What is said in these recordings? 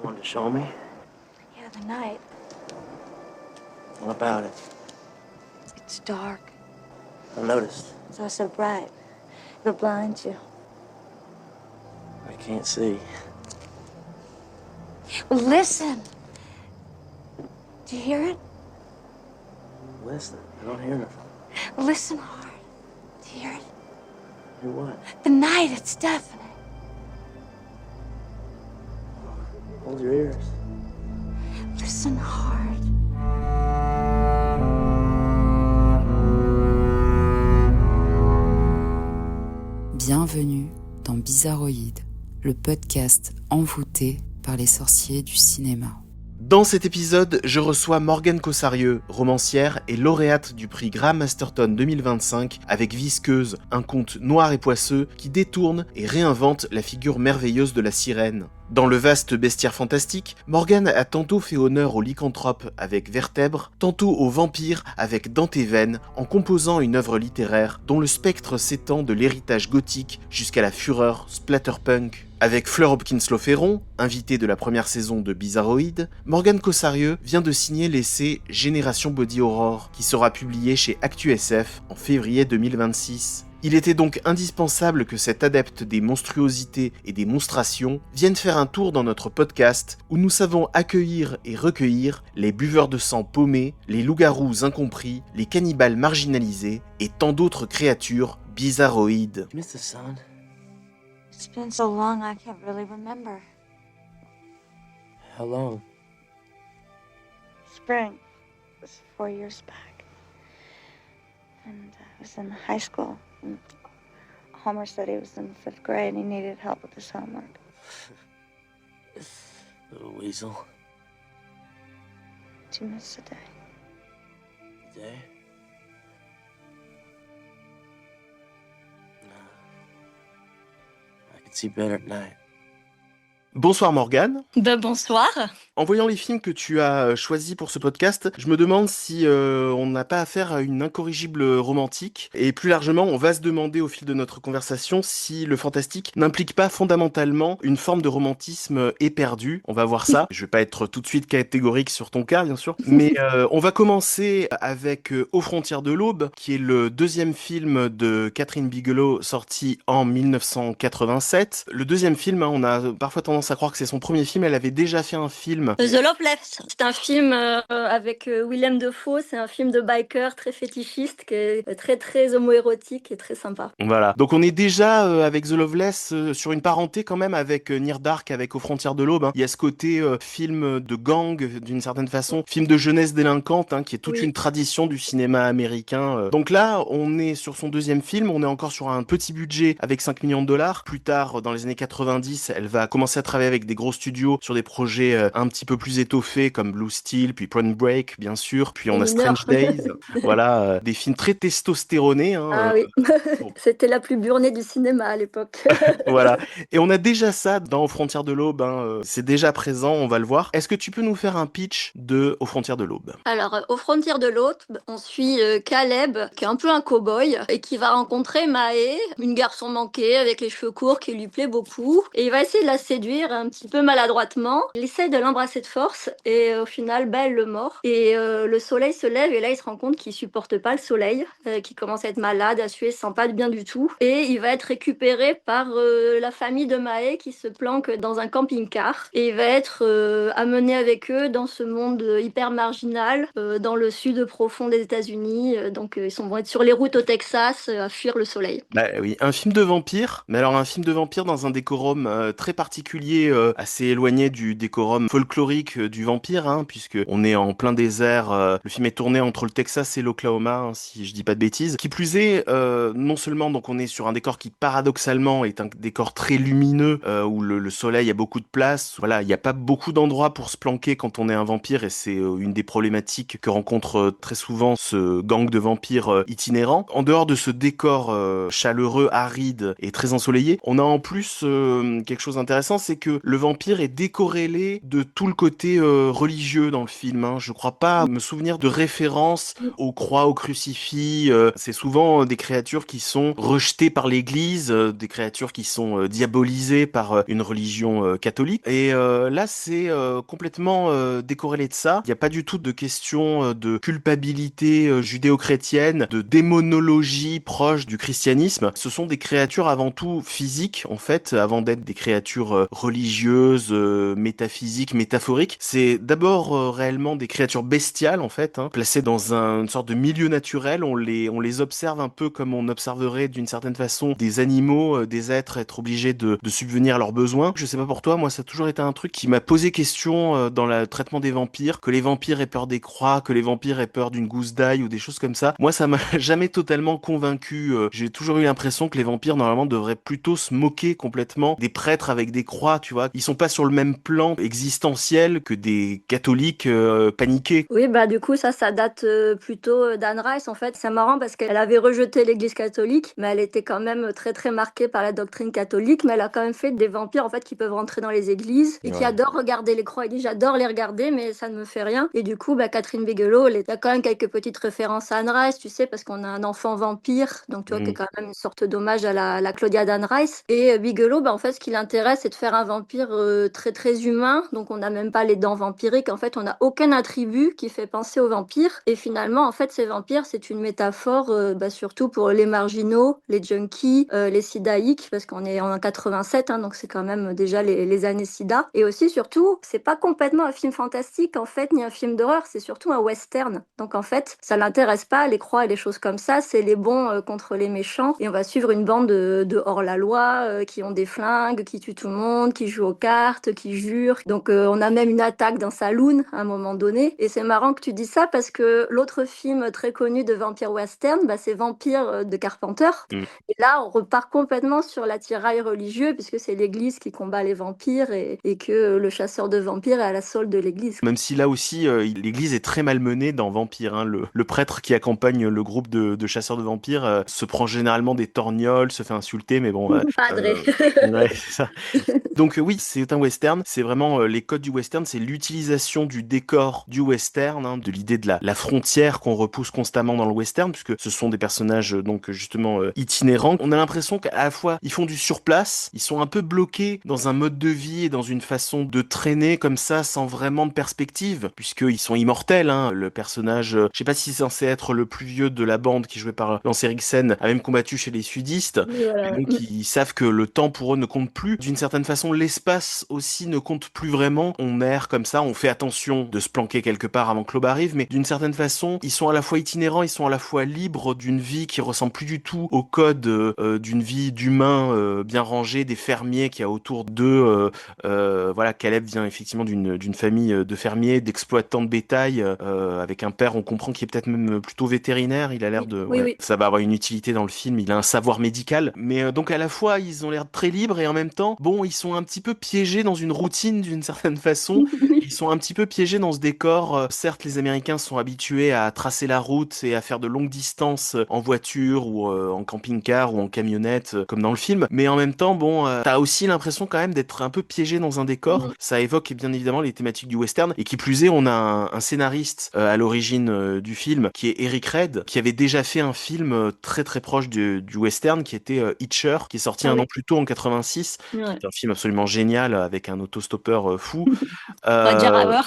wanted to show me? Yeah, the night. What about it? It's dark. I noticed. It's all so bright. It'll blind you. I can't see. Well, listen. Do you hear it? Listen, I don't hear nothing. Listen hard. Do you hear it? Hear what? The night, it's deafening. Hold your ears. Listen hard. Bienvenue dans Bizarroïde, le podcast envoûté par les sorciers du cinéma. Dans cet épisode, je reçois Morgane Cossarieu, romancière et lauréate du prix Graham Masterton 2025 avec Visqueuse, un conte noir et poisseux qui détourne et réinvente la figure merveilleuse de la sirène. Dans le vaste bestiaire fantastique, Morgane a tantôt fait honneur aux lycanthropes avec Vertèbre, tantôt aux vampires avec Dante et Vennes, en composant une œuvre littéraire dont le spectre s'étend de l'héritage gothique jusqu'à la fureur splatterpunk. Avec Fleur Hopkins-Loferron, invitée de la première saison de Bizarroïde, Morgane Cossarieu vient de signer l'essai Génération Body Horror, qui sera publié chez ActuSF en février 2026. Il était donc indispensable que cet adepte des monstruosités et des monstrations vienne faire un tour dans notre podcast où nous savons accueillir et recueillir les buveurs de sang paumés, les loups-garous incompris, les cannibales marginalisés et tant d'autres créatures bizarroïdes. You miss the sun? It's been so long, I can't really remember. How long? Spring. It was 4 years back. And I was in high school. And Homer said he was in 5th grade and he needed help with his homework. Little weasel. Do you miss the day? Today? No. I can see better at night. Bonsoir Morgane. Bonsoir. En voyant les films que tu as choisis pour ce podcast, je me demande si on n'a pas affaire à une incorrigible romantique. Et plus largement, on va se demander au fil de notre conversation si le fantastique n'implique pas fondamentalement une forme de romantisme éperdu. On va voir ça. Je vais pas être tout de suite catégorique sur ton cas, bien sûr. Mais on va commencer avec Aux frontières de l'aube, qui est le deuxième film de Catherine Bigelow sorti en 1987. Le deuxième film, on a parfois tendance à croire que c'est son premier film. Elle avait déjà fait un film. The Loveless, c'est un film avec Willem Dafoe, c'est un film de biker très fétichiste, qui est très très homoérotique et très sympa. Voilà. Donc on est déjà avec The Loveless sur une parenté quand même avec Near Dark, avec Aux frontières de l'aube. Il y a ce côté film de gang d'une certaine façon, film de jeunesse délinquante, qui est toute une tradition du cinéma américain. Donc là, on est sur son deuxième film, on est encore sur un petit budget avec 5 millions de dollars. Plus tard, dans les années 90, elle va commencer à travailler avec des gros studios sur des projets un petit peu plus étoffés comme Blue Steel, puis Point Break, bien sûr, puis on a Strange Days. Voilà, des films très testostéronés. Oui, c'était la plus burnée du cinéma à l'époque. Voilà, et on a déjà ça dans Aux frontières de l'aube, c'est déjà présent, on va le voir. Est-ce que tu peux nous faire un pitch de Aux frontières de l'aube? Alors, Aux frontières de l'aube, on suit Caleb, qui est un peu un cow-boy, et qui va rencontrer Mae, une garçon manquée avec les cheveux courts qui lui plaît beaucoup, et il va essayer de la séduire un petit peu maladroitement. Il essaie de l'embrasser de force, et au final, elle le mord. Et le soleil se lève, et là, il se rend compte qu'il supporte pas le soleil, qu'il commence à être malade, à suer, sent pas bien du tout. Et il va être récupéré par la famille de Mae qui se planque dans un camping-car. Et il va être amené avec eux dans ce monde hyper marginal, dans le sud profond des États-Unis. Donc ils vont être sur les routes au Texas à fuir le soleil. Bah oui, un film de vampire, mais alors un film de vampire dans un décorum très particulier, assez éloigné du décorum folklorique du vampire, puisque on est en plein désert. Le film est tourné entre le Texas et l'Oklahoma, si je dis pas de bêtises. Qui plus est, non seulement donc on est sur un décor qui paradoxalement est un décor très lumineux, où le soleil a beaucoup de place. Voilà, il n'y a pas beaucoup d'endroits pour se planquer quand on est un vampire, et c'est une des problématiques que rencontre très souvent ce gang de vampires itinérants. En dehors de ce décor chaleureux, aride et très ensoleillé, on a en plus quelque chose d'intéressant, c'est que le vampire est décorrélé de tout tout le côté religieux dans le film, hein. Je crois pas me souvenir de références aux croix, aux crucifix. C'est souvent des créatures qui sont rejetées par l'Église, des créatures qui sont diabolisées par une religion catholique. Et là, c'est complètement décorrélé de ça. Il n'y a pas du tout de question de culpabilité judéo-chrétienne, de démonologie proche du christianisme. Ce sont des créatures avant tout physiques, en fait, avant d'être des créatures religieuses, métaphysiques, métaphoriques. C'est d'abord réellement des créatures bestiales, en fait, hein, placées dans une sorte de milieu naturel. On les observe un peu comme on observerait d'une certaine façon des animaux, des êtres, être obligés de subvenir à leurs besoins. Je sais pas pour toi, moi ça a toujours été un truc qui m'a posé question dans le traitement des vampires, que les vampires aient peur des croix, que les vampires aient peur d'une gousse d'ail ou des choses comme ça. Moi ça m'a jamais totalement convaincu. J'ai toujours eu l'impression que les vampires normalement devraient plutôt se moquer complètement des prêtres avec des croix, tu vois. Ils sont pas sur le même plan existentiel que des catholiques paniqués. Oui, bah du coup, ça date plutôt d'Anne Rice. En fait, c'est marrant parce qu'elle avait rejeté l'Église catholique, mais elle était quand même très très marquée par la doctrine catholique. Mais elle a quand même fait des vampires en fait qui peuvent rentrer dans les églises et qui Ouais. adorent regarder les croix. Elle dit j'adore les regarder, mais ça ne me fait rien. Et du coup, bah Catherine Bigelow, il y a quand même quelques petites références à Anne Rice, tu sais, parce qu'on a un enfant vampire, donc tu vois, qui est Mm. quand même une sorte d'hommage à la Claudia d'Anne Rice. Et Bigelow, bah en fait, ce qui l'intéresse, c'est de faire un vampire très très humain. Donc on n'a même pas les dents vampiriques. En fait, on n'a aucun attribut qui fait penser aux vampires. Et finalement, en fait, ces vampires, c'est une métaphore surtout pour les marginaux, les junkies, les sidaïques, parce qu'on est en 87, hein, donc c'est quand même déjà les années sida. Et aussi, surtout, c'est pas complètement un film fantastique, en fait, ni un film d'horreur, c'est surtout un western. Donc en fait, ça l'intéresse pas, les croix et les choses comme ça, c'est les bons contre les méchants. Et on va suivre une bande de hors-la-loi qui ont des flingues, qui tuent tout le monde, qui jouent aux cartes, qui jurent. Donc on a même une attaque d'un saloon à un moment donné. Et c'est marrant que tu dis ça parce que l'autre film très connu de vampire western, bah, c'est Vampire de Carpenter. Mm. Et là, on repart complètement sur l'attirail religieux puisque c'est l'Église qui combat les vampires et que le chasseur de vampires est à la solde de l'Église. Même si là aussi, l'église est très malmenée dans Vampire, hein. Le prêtre qui accompagne le groupe de chasseurs de vampires se prend généralement des torgnoles, se fait insulter, mais bon, Padré. ouais, c'est ça. Donc oui, c'est un western. C'est vraiment les codes du western, c'est l'utilisation du décor du western, hein, de l'idée de la frontière qu'on repousse constamment dans le western, puisque ce sont des personnages donc justement itinérants. On a l'impression qu'à la fois ils font du surplace, ils sont un peu bloqués dans un mode de vie et dans une façon de traîner comme ça sans vraiment de perspective, puisqu'ils sont immortels, hein. Le personnage, je sais pas si c'est censé être le plus vieux de la bande qui est joué par Lance Henriksen, a même combattu chez les sudistes. Oui, voilà, Et ouais. donc ils savent que le temps pour eux ne compte plus. D'une certaine façon, l'espace aussi ne compte plus vraiment. On erre comme ça, on fait attention de se planquer quelque part avant que l'aube arrive, mais d'une certaine façon, ils sont à la fois itinérants, ils sont à la fois libres d'une vie qui ressemble plus du tout au code d'une vie d'humain bien rangé, des fermiers qu'il y a autour d'eux. Voilà, Caleb vient effectivement d'une famille de fermiers, d'exploitants de bétail, avec un père, on comprend qu'il est peut-être même plutôt vétérinaire. Il a l'air de, Oui, ouais, oui. ça va avoir une utilité dans le film. Il a un savoir médical, mais donc à la fois ils ont l'air très libres et en même temps, bon, ils sont un petit peu piégés dans une routine d'une certaine façon. Ils sont un petit peu piégés dans ce décor. Certes, les Américains sont habitués à tracer la route et à faire de longues distances en voiture ou en camping-car ou en camionnette, comme dans le film. Mais en même temps, bon, t'as aussi l'impression quand même d'être un peu piégé dans un décor. Ça évoque bien évidemment les thématiques du western. Et qui plus est, on a un scénariste à l'origine du film qui est Eric Red, qui avait déjà fait un film très très proche du western, qui était Hitcher, qui est sorti Ah un oui. an plus tôt en 86, qui Ouais. est un film absolument génial avec un autostoppeur fou. Roger Euh, Hauer.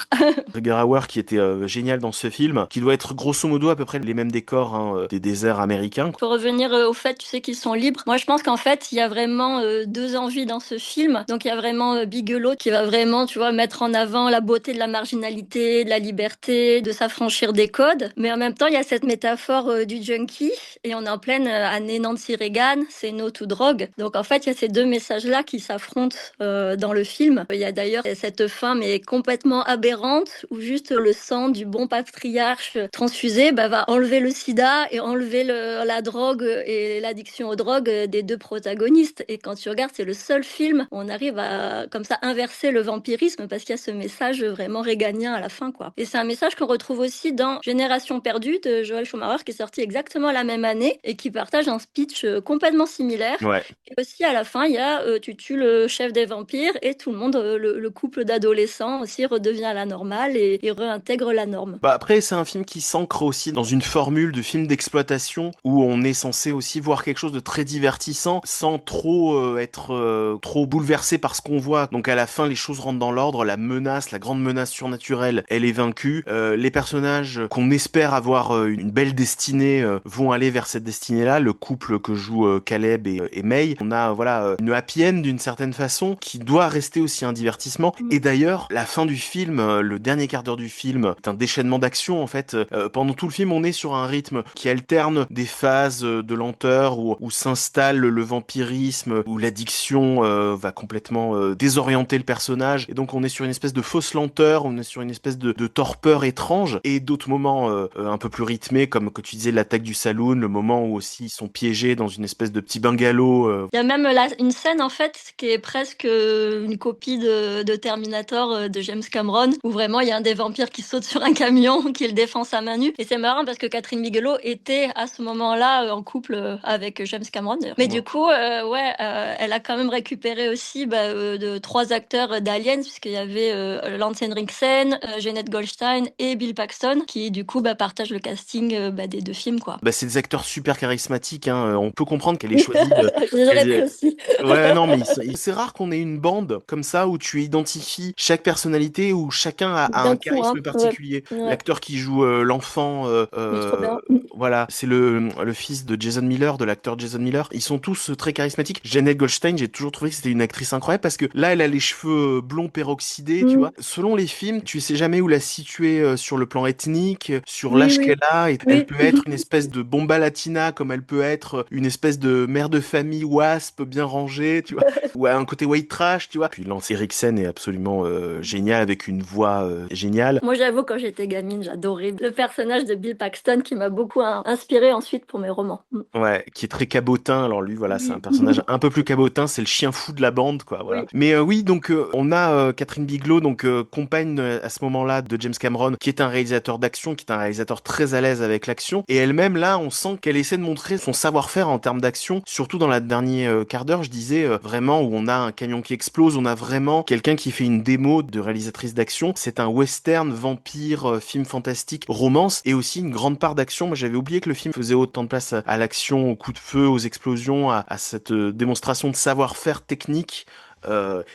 Rutger Hauer qui était génial dans ce film, qui doit être grosso modo à peu près les mêmes décors, hein, des déserts américains. Pour revenir au fait, tu sais, qu'ils sont libres. Moi, je pense qu'en fait, il y a vraiment deux envies dans ce film. Donc, il y a vraiment Bigelow qui va vraiment, tu vois, mettre en avant la beauté de la marginalité, de la liberté, de s'affranchir des codes. Mais en même temps, il y a cette métaphore du junkie. Et on est en pleine année Nancy Reagan, c'est no to drogue. Donc, en fait, il y a ces deux messages-là qui s'affrontent dans le film. Il y a d'ailleurs cette fin, mais complètement aberrante, où juste le sang du bon patriarche transfusé va enlever le sida et enlever la drogue et l'addiction aux drogues des deux protagonistes. Et quand tu regardes, c'est le seul film où on arrive à comme ça inverser le vampirisme parce qu'il y a ce message vraiment réganien à la fin, quoi. Et c'est un message qu'on retrouve aussi dans Génération perdue de Joel Schumacher qui est sorti exactement la même année et qui partage un speech complètement similaire. Ouais. Et aussi à la fin, il y a tu tues le chef des vampires et tout le monde, le couple d'adolescents aussi redevient à la normale et réintègre la norme. Bah après, c'est un film qui s'ancre aussi dans une formule de film d'exploitation où on est censé aussi voir quelque chose de très divertissant sans trop être trop bouleversé par ce qu'on voit. Donc à la fin, les choses rentrent dans l'ordre, la menace, la grande menace surnaturelle, elle est vaincue. Les personnages qu'on espère avoir une belle destinée vont aller vers cette destinée-là. Le couple que joue Caleb et May, on a voilà une happy end d'une certaine façon qui doit rester aussi un divertissement. Et d'ailleurs, la fin du film, le dernier quart d'heure du film, c'est un déchaînement d'action en fait. Pendant tout le film, on est sur un rythme qui alterne des phases de lenteur où s'installe le vampirisme, où l'addiction va complètement désorienter le personnage. Et donc on est sur une espèce de fausse lenteur, on est sur une espèce de torpeur étrange. Et d'autres moments un peu plus rythmés, comme que tu disais l'attaque du saloon, le moment où aussi ils sont piégés dans une espèce de petit bungalow. Il y a même une scène en fait qui est presque une copie de Terminator de James Cameron, où vraiment il y a un des vampires qui saute sur un camion, qui le défend à main nue. Et c'est marrant parce que Catherine Bigelow était à ce moment-là en couple avec James Cameron. Mais du coup, elle a quand même récupéré aussi de 3 acteurs d'Aliens, puisqu'il y avait Lance Henriksen, Jeanette Goldstein et Bill Paxton, qui du coup partagent le casting des 2 films, quoi. Bah, c'est des acteurs super charismatiques, hein. On peut comprendre qu'elle ait choisi de... J'aurais pris aussi. Ouais, non, mais c'est rare qu'on ait une bande comme ça où tu identifies chaque personnalité, où chacun a D'un un coup, charisme hein. particulier. Ouais. L'acteur qui joue l'enfant, Mais trop bien. voilà, c'est le fils de Jason Miller, de l'acteur Jason Miller. Ils sont tous très charismatiques. Jeanette Goldstein, j'ai toujours trouvé que c'était une actrice incroyable parce que là, elle a les cheveux blonds peroxydés, tu vois. Selon les films, tu sais jamais où la situer sur le plan ethnique, sur Oui, l'âge oui. qu'elle a. Et Oui. elle peut être une espèce de bomba latina, comme elle peut être une espèce de mère de famille wasp bien rangée, tu vois. Ou un côté white trash, tu vois. Puis Lance Henriksen est absolument génial avec une voix géniale. Moi, j'avoue, quand j'étais gamine, j'adorais le personnage de Bill Paxton qui m'a beaucoup inspiré ensuite pour mes romans. Ouais, qui est très cabotin. Alors lui, voilà, c'est un Oui. personnage un peu plus cabotin, c'est le chien fou de la bande, quoi. Voilà. Oui. Mais oui, donc on a Catherine Bigelow, donc compagne à ce moment-là de James Cameron, qui est un réalisateur d'action, qui est un réalisateur très à l'aise avec l'action. Et elle-même, là, on sent qu'elle essaie de montrer son savoir-faire en termes d'action, surtout dans la dernière quart d'heure, je disais, vraiment où on a un camion qui explose, on a vraiment quelqu'un qui fait une démo de réalisatrice d'action. C'est un western, vampire, film fantastique, romance, et aussi une grande part d'action. Moi, j'avais oublié que le film faisait autant de place à l'action, aux coups de feu, aux explosions, à cette démonstration de savoir-faire technique.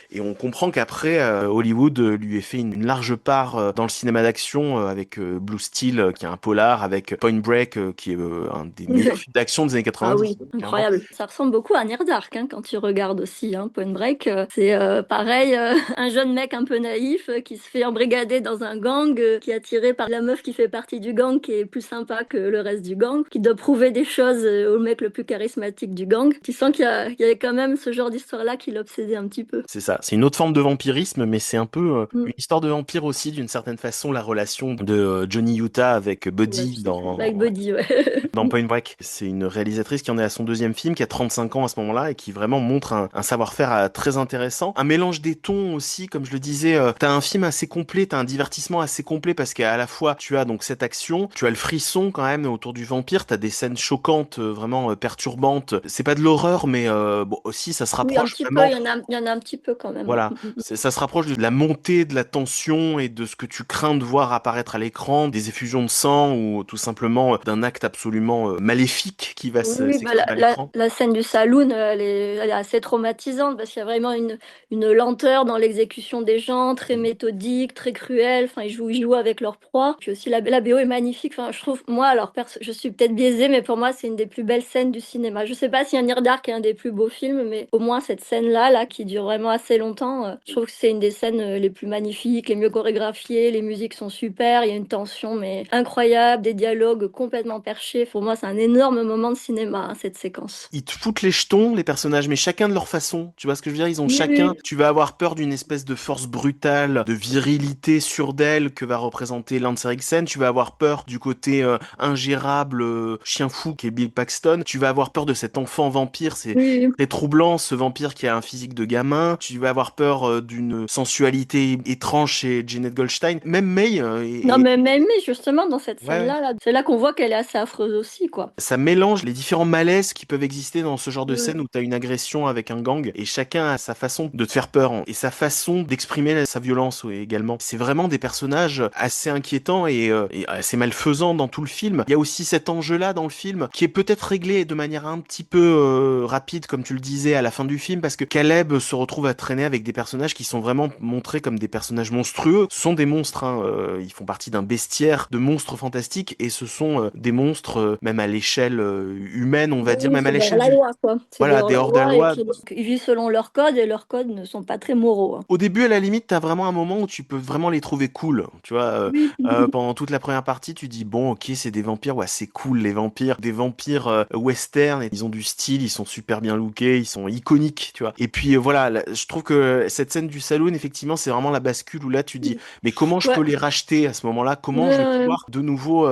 Et on comprend qu'après, Hollywood lui ait fait une large part dans le cinéma d'action avec Blue Steel, qui est un polar, avec Point Break, qui est un des meilleurs films d'action des années Ah 90. oui, incroyable. Ça ressemble beaucoup à Near Dark quand tu regardes aussi, Point Break. C'est pareil, un jeune mec un peu naïf qui se fait embrigader dans un gang, qui est attiré par la meuf qui fait partie du gang, qui est plus sympa que le reste du gang, qui doit prouver des choses au mec le plus charismatique du gang. Tu sens qu'il y avait quand même ce genre d'histoire-là qui l'obsédait un petit peu. C'est ça, c'est une autre forme de vampirisme, mais c'est un peu Mm. une histoire de vampire aussi, d'une certaine façon, la relation de Johnny Utah avec Buddy Avec Buddy, ouais. dans Point Break. C'est une réalisatrice qui en est à son deuxième film, qui a 35 ans à ce moment-là, et qui vraiment montre un savoir-faire très intéressant. Un mélange des tons aussi, comme je le disais, t'as un film assez complet, t'as un divertissement assez complet, parce qu'à la fois, tu as donc cette action, tu as le frisson quand même autour du vampire, t'as des scènes choquantes, vraiment perturbantes. C'est pas de l'horreur, mais bon, aussi, ça se Oui, un rapproche petit peu, vraiment... il y en a un petit peu quand même. Voilà, ça se rapproche de la montée de la tension et de ce que tu crains de voir apparaître à l'écran, des effusions de sang ou tout simplement d'un acte absolument maléfique qui va Oui, s'exprimer à l'écran. la scène du saloon, elle est assez traumatisante parce qu'il y a vraiment une lenteur dans l'exécution des gens, très méthodique, très cruelle. Enfin, ils jouent avec leur proie. Puis aussi, la BO est magnifique. Enfin, je trouve, moi, alors, je suis peut-être biaisée, mais pour moi, c'est une des plus belles scènes du cinéma. Je sais pas si un Near Dark est un des plus beaux films, mais au moins cette scène-là, qui dure vraiment assez longtemps, je trouve que c'est une des scènes les plus magnifiques, les mieux chorégraphiées. Les musiques sont super, il y a une tension, mais incroyable, des dialogues complètement perchés. Pour moi, c'est un énorme moment de cinéma, cette séquence. Ils te foutent les jetons, les personnages, mais chacun de leur façon. Tu vois ce que je veux dire? Ils ont Oui, chacun. oui. Tu vas avoir peur d'une espèce de force brutale, de virilité sur d'elle que va représenter Lance Henriksen. Tu vas avoir peur du côté ingérable, chien fou qui est Bill Paxton. Tu vas avoir peur de cet enfant vampire. C'est Oui. très troublant, ce vampire qui a un physique de gamin. gamin, tu vas avoir peur d'une sensualité étrange chez Jeanette Goldstein. Même May Non, mais justement, dans cette Ouais, ouais. scène-là, c'est là qu'on voit qu'elle est assez affreuse aussi, quoi. Ça mélange les différents malaises qui peuvent exister dans ce genre de Mm. scène où tu as une agression avec un gang et chacun a sa façon de te faire peur et sa façon d'exprimer sa violence également. C'est vraiment des personnages assez inquiétants et assez malfaisants dans tout le film. Il y a aussi cet enjeu-là dans le film qui est peut-être réglé de manière un petit peu rapide, comme tu le disais, à la fin du film, parce que Caleb se retrouve à traîner avec des personnages qui sont vraiment montrés comme des personnages monstrueux. Ce sont des monstres, hein, ils font partie d'un bestiaire de monstres fantastiques et ce sont des monstres même à l'échelle humaine, on va dire, Oui, même à c'est des l'échelle hors-la-loi, quoi. C'est des voilà, des hors-la-loi et hors-la-loi. ils vivent selon leurs codes et leurs codes ne sont pas très moraux, hein. Au début, à la limite, t'as vraiment un moment où tu peux vraiment les trouver cool. Tu vois, Oui. pendant toute la première partie, tu dis bon, ok, c'est des vampires, ouais, c'est cool les vampires, des vampires western, et ils ont du style, ils sont super bien lookés, ils sont iconiques, tu vois. Et puis voilà, je trouve que cette scène du saloon, effectivement, c'est vraiment la bascule où là, tu dis, mais comment je Ouais. peux les racheter à ce moment-là? Comment je vais Ouais. pouvoir de nouveau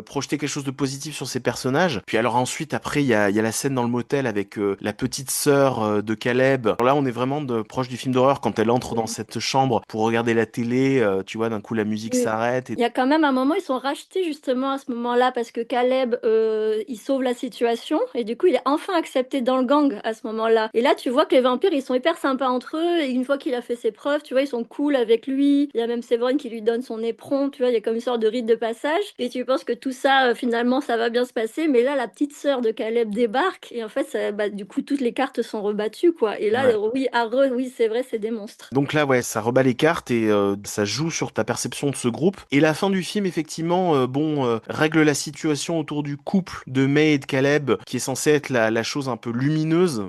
projeter quelque chose de positif sur ces personnages? Puis alors ensuite, après, il y a la scène dans le motel avec la petite sœur de Caleb. Alors là, on est vraiment proche du film d'horreur quand elle entre dans cette chambre pour regarder la télé, tu vois, d'un coup la musique Oui. s'arrête. Il y a quand même un moment, ils sont rachetés justement à ce moment-là parce que Caleb, il sauve la situation et du coup, il est enfin accepté dans le gang à ce moment-là. Et là, tu vois que les vampires, ils sont hyper sympas entre eux et une fois qu'il a fait ses preuves, tu vois, ils sont cool avec lui. Il y a même Séverine qui lui donne son éperon, tu vois, il y a comme une sorte de rite de passage et tu penses que tout ça, finalement, ça va bien se passer. Mais là, la petite sœur de Caleb débarque et en fait, du coup, toutes les cartes sont rebattues, quoi. Et là, Ouais. oui, oui, c'est vrai, c'est des monstres. Donc là, ouais, ça rebat les cartes et ça joue sur ta perception de ce groupe. Et la fin du film, effectivement, règle la situation autour du couple de May et de Caleb, qui est censé être la chose un peu lumineuse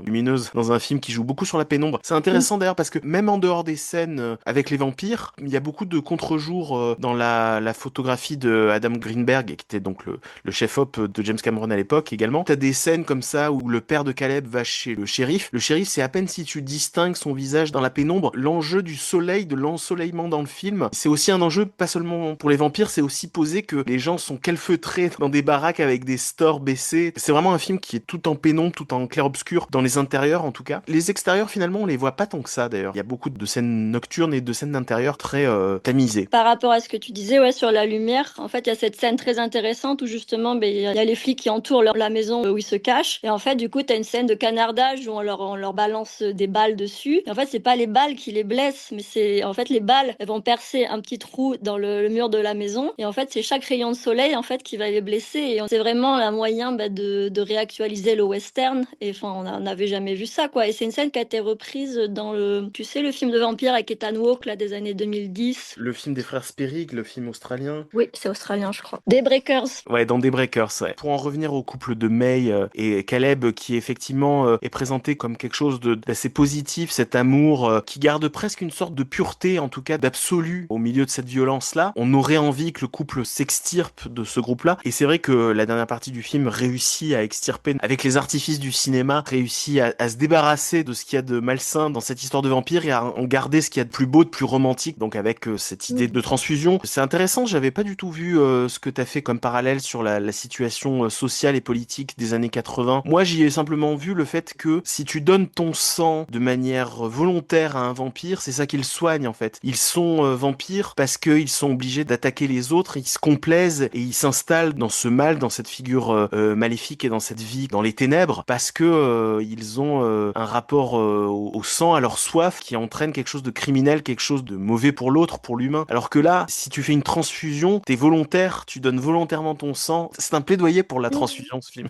dans un film qui joue beaucoup sur la pénombre. C'est intéressant d'ailleurs parce que même en dehors des scènes avec les vampires, il y a beaucoup de contre-jours dans la photographie de Adam Greenberg, qui était donc le chef-op de James Cameron à l'époque également. T'as des scènes comme ça où le père de Caleb va chez le shérif. Le shérif, c'est à peine si tu distingues son visage dans la pénombre. L'enjeu du soleil, de l'ensoleillement dans le film, c'est aussi un enjeu pas seulement pour les vampires, c'est aussi posé que les gens sont calfeutrés dans des baraques avec des stores baissés. C'est vraiment un film qui est tout en pénombre, tout en clair-obscur, dans les intérieurs en tout cas. Les extérieurs, finalement, on les voit pas tant que ça d'ailleurs. Il y a beaucoup de scènes nocturnes et de scènes d'intérieur très tamisées. Par rapport à ce que tu disais, ouais, sur la lumière, en fait, il y a cette scène très intéressante où justement, il y a les flics qui entourent la maison où ils se cachent. Et en fait, du coup, tu as une scène de canardage où on leur balance des balles dessus. Et en fait, c'est pas les balles qui les blessent, mais c'est en fait les balles, elles vont percer un petit trou dans le mur de la maison. Et en fait, c'est chaque rayon de soleil en fait qui va les blesser. Et c'est vraiment un moyen de réactualiser le western. Et enfin, on n'avait jamais vu ça, quoi. Et c'est une scène qui a été reprise dans tu sais, le film de vampire avec Ethan Hawke là des années 2010. Le film des frères Sperrig, le film australien. Oui, c'est australien, je crois. Daybreakers. Ouais, dans Daybreakers, ouais. Pour en revenir au couple de May et Caleb, qui effectivement est présenté comme quelque chose d'assez positif, cet amour qui garde presque une sorte de pureté, en tout cas d'absolu, au milieu de cette violence-là. On aurait envie que le couple s'extirpe de ce groupe-là. Et c'est vrai que la dernière partie du film réussit à extirper, avec les artifices du cinéma, réussit à se débarrasser de ce qu'il y a de malsain dans cette histoire de vampire et à en garder ce qu'il y a de plus beau, de plus romantique, donc avec cette idée de transfusion. C'est intéressant, j'avais pas du tout vu ce que t'as fait comme parallèle sur la situation sociale et politique des années 80. Moi, j'y ai simplement vu le fait que si tu donnes ton sang de manière volontaire à un vampire, c'est ça qu'il soigne en fait. Ils sont vampires parce qu'ils sont obligés d'attaquer les autres, ils se complaisent et ils s'installent dans ce mal, dans cette figure maléfique et dans cette vie, dans les ténèbres, parce que ils ont un rapport au sang, à leur soif, qui entraîne quelque chose de criminel, quelque chose de mauvais pour l'autre, pour l'humain. Alors que là, si tu fais une transfusion, t'es volontaire, tu donnes volontairement ton sang. C'est un plaidoyer pour la transfusion, ce film.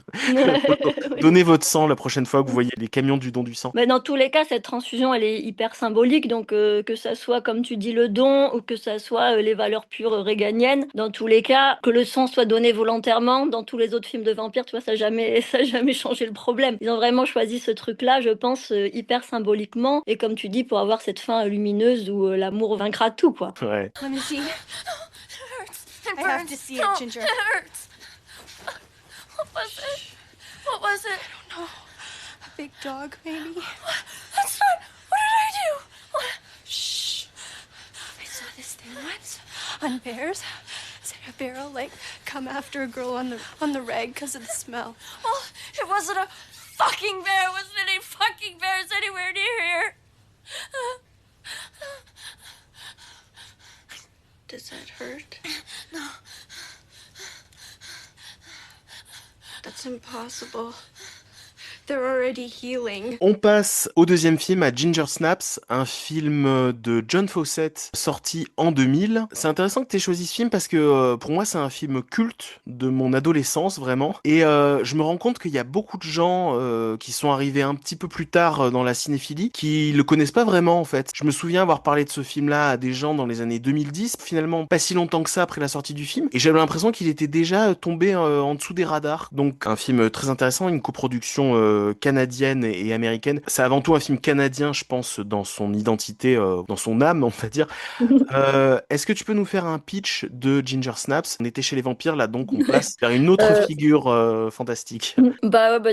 Donnez votre sang la prochaine fois que vous voyez les camions du don du sang. Mais dans tous les cas, cette transfusion, elle est hyper symbolique. Donc, que ça soit, comme tu dis, le don ou que ça soit les valeurs pures réganiennes, dans tous les cas, que le sang soit donné volontairement, dans tous les autres films de vampires, tu vois, ça n'a jamais, ça a jamais changé le problème. Ils ont vraiment choisi ce truc-là, je pense, hyper symboliquement. Et comme tu dis, pour avoir cette fin lumineuse où l'amour vaincra tout, quoi. Ouais. Let me see. It hurts. It I have burns. to see it, No, Ginger. It hurts. What was it? What was it? I don't know. A big dog, maybe? That's not. What did I do? What? Shh. I saw this thing once on Bears. Said a bear will, like, come after a girl on the rag because of the smell. Well, it wasn't a fucking bear. Wasn't any fucking bears anywhere near here. Does that hurt? No. That's impossible. They're already healing. On passe au deuxième film, à Ginger Snaps, un film de John Fawcett sorti en 2000. C'est intéressant que tu aies choisi ce film parce que pour moi c'est un film culte de mon adolescence vraiment. Et je me rends compte qu'il y a beaucoup de gens qui sont arrivés un petit peu plus tard dans la cinéphilie qui le connaissent pas vraiment en fait. Je me souviens avoir parlé de ce film-là à des gens dans les années 2010, finalement pas si longtemps que ça après la sortie du film. Et j'avais l'impression qu'il était déjà tombé en dessous des radars. Donc un film très intéressant, une coproduction canadienne et américaine. C'est avant tout un film canadien, je pense, dans son identité, dans son âme, on va dire. Est-ce que tu peux nous faire un pitch de Ginger Snaps? On était chez les vampires, là, donc on passe vers une autre figure fantastique.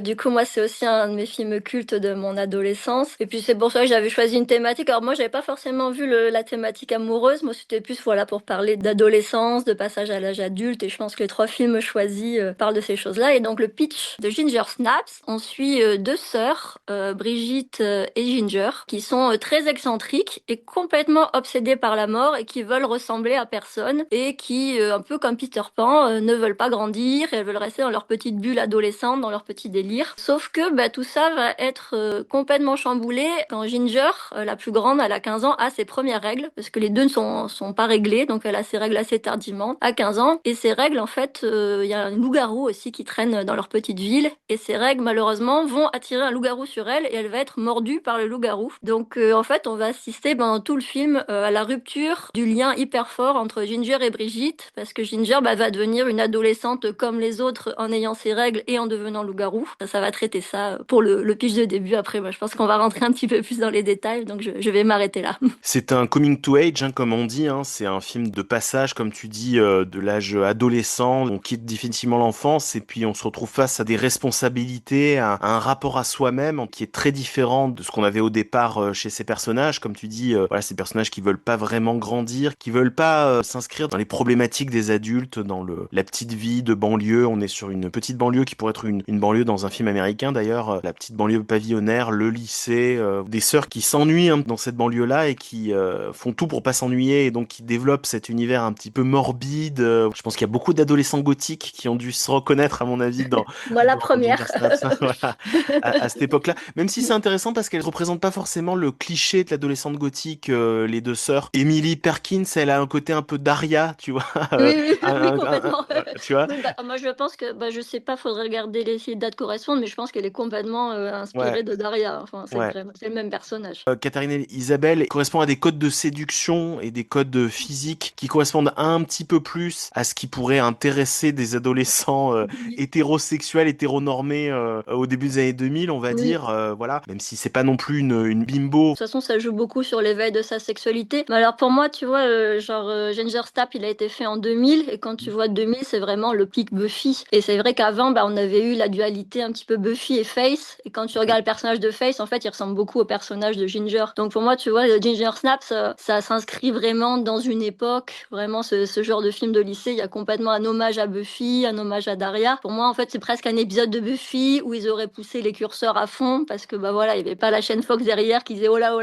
Du coup, moi, c'est aussi un de mes films cultes de mon adolescence. Et puis, c'est pour ça que j'avais choisi une thématique. Alors, moi, j'avais pas forcément vu la thématique amoureuse. Moi, c'était plus, voilà, pour parler d'adolescence, de passage à l'âge adulte. Et je pense que les 3 films choisis parlent de ces choses-là. Et donc, le pitch de Ginger Snaps, on suit 2 sœurs, Brigitte et Ginger, qui sont très excentriques et complètement obsédées par la mort et qui veulent ressembler à personne et qui, un peu comme Peter Pan, ne veulent pas grandir. Elles veulent rester dans leur petite bulle adolescente, dans leur petit délire. Sauf que tout ça va être complètement chamboulé quand Ginger, la plus grande, elle a 15 ans, a ses premières règles, parce que les deux ne sont pas réglées, donc elle a ses règles assez tardivement, à 15 ans. Et ces règles, en fait, il y a un loup-garou aussi qui traîne dans leur petite ville. Et ces règles, malheureusement, vont attirer un loup-garou sur elle et elle va être mordue par le loup-garou. Donc, en fait, on va assister pendant tout le film à la rupture du lien hyper fort entre Ginger et Brigitte, parce que Ginger va devenir une adolescente comme les autres en ayant ses règles et en devenant loup-garou. Ça va traiter ça pour le pitch de début. Après, moi, je pense qu'on va rentrer un petit peu plus dans les détails, donc je vais m'arrêter là. C'est un coming to age, hein, comme on dit. Hein. C'est un film de passage, comme tu dis, de l'âge adolescent. On quitte définitivement l'enfance et puis on se retrouve face à des responsabilités, à un rapport à soi-même qui est très différent de ce qu'on avait au départ chez ces personnages. Comme tu dis, voilà, ces personnages qui veulent pas vraiment grandir, qui veulent pas s'inscrire dans les problématiques des adultes, dans la petite vie de banlieue. On est sur une petite banlieue qui pourrait être une banlieue dans un film américain d'ailleurs, la petite banlieue pavillonnaire, le lycée, des sœurs qui s'ennuient dans cette banlieue-là et qui font tout pour pas s'ennuyer et donc qui développent cet univers un petit peu morbide. Je pense qu'il y a beaucoup d'adolescents gothiques qui ont dû se reconnaître, à mon avis, Moi, la dans première. Ginger Snaps, voilà, à cette époque-là. Même si c'est intéressant parce qu'elle représente pas forcément le cliché de l'adolescente gothique, les deux sœurs. Emily Perkins, elle a un côté un peu Daria, tu vois. Oui, un- complètement. tu vois. Oui, moi, je pense que, je sais pas, faudrait regarder les dates correspondantes, mais je pense qu'elle est complètement Ouais. inspirée de Daria. Enfin, Ouais. c'est le même personnage. Katharine Isabelle correspond à des codes de séduction et des codes physiques qui correspondent un petit peu plus à ce qui pourrait intéresser des adolescents hétérosexuels, hétéronormés au début des années 2000, on va Oui. dire. Voilà, même si c'est pas non plus une bimbo. De toute façon, ça joue beaucoup sur l'éveil de sa sexualité. Mais alors, pour moi, tu vois, Ginger Snaps, il a été fait en 2000. Et quand tu vois 2000, c'est vraiment le pic Buffy. Et c'est vrai qu'avant, on avait eu la dualité un petit peu Buffy et Faith. Et quand tu regardes le personnage de Faith, en fait, il ressemble beaucoup au personnage de Ginger. Donc, pour moi, tu vois, Ginger Snaps, ça s'inscrit vraiment dans une époque. Vraiment, ce genre de film de lycée, il y a complètement un hommage à Buffy, un hommage à Daria. Pour moi, en fait, c'est presque un épisode de Buffy où ils auraient poussé les curseurs à fond parce que, voilà, il n'y avait pas la chaîne Fox derrière qui disait oh là,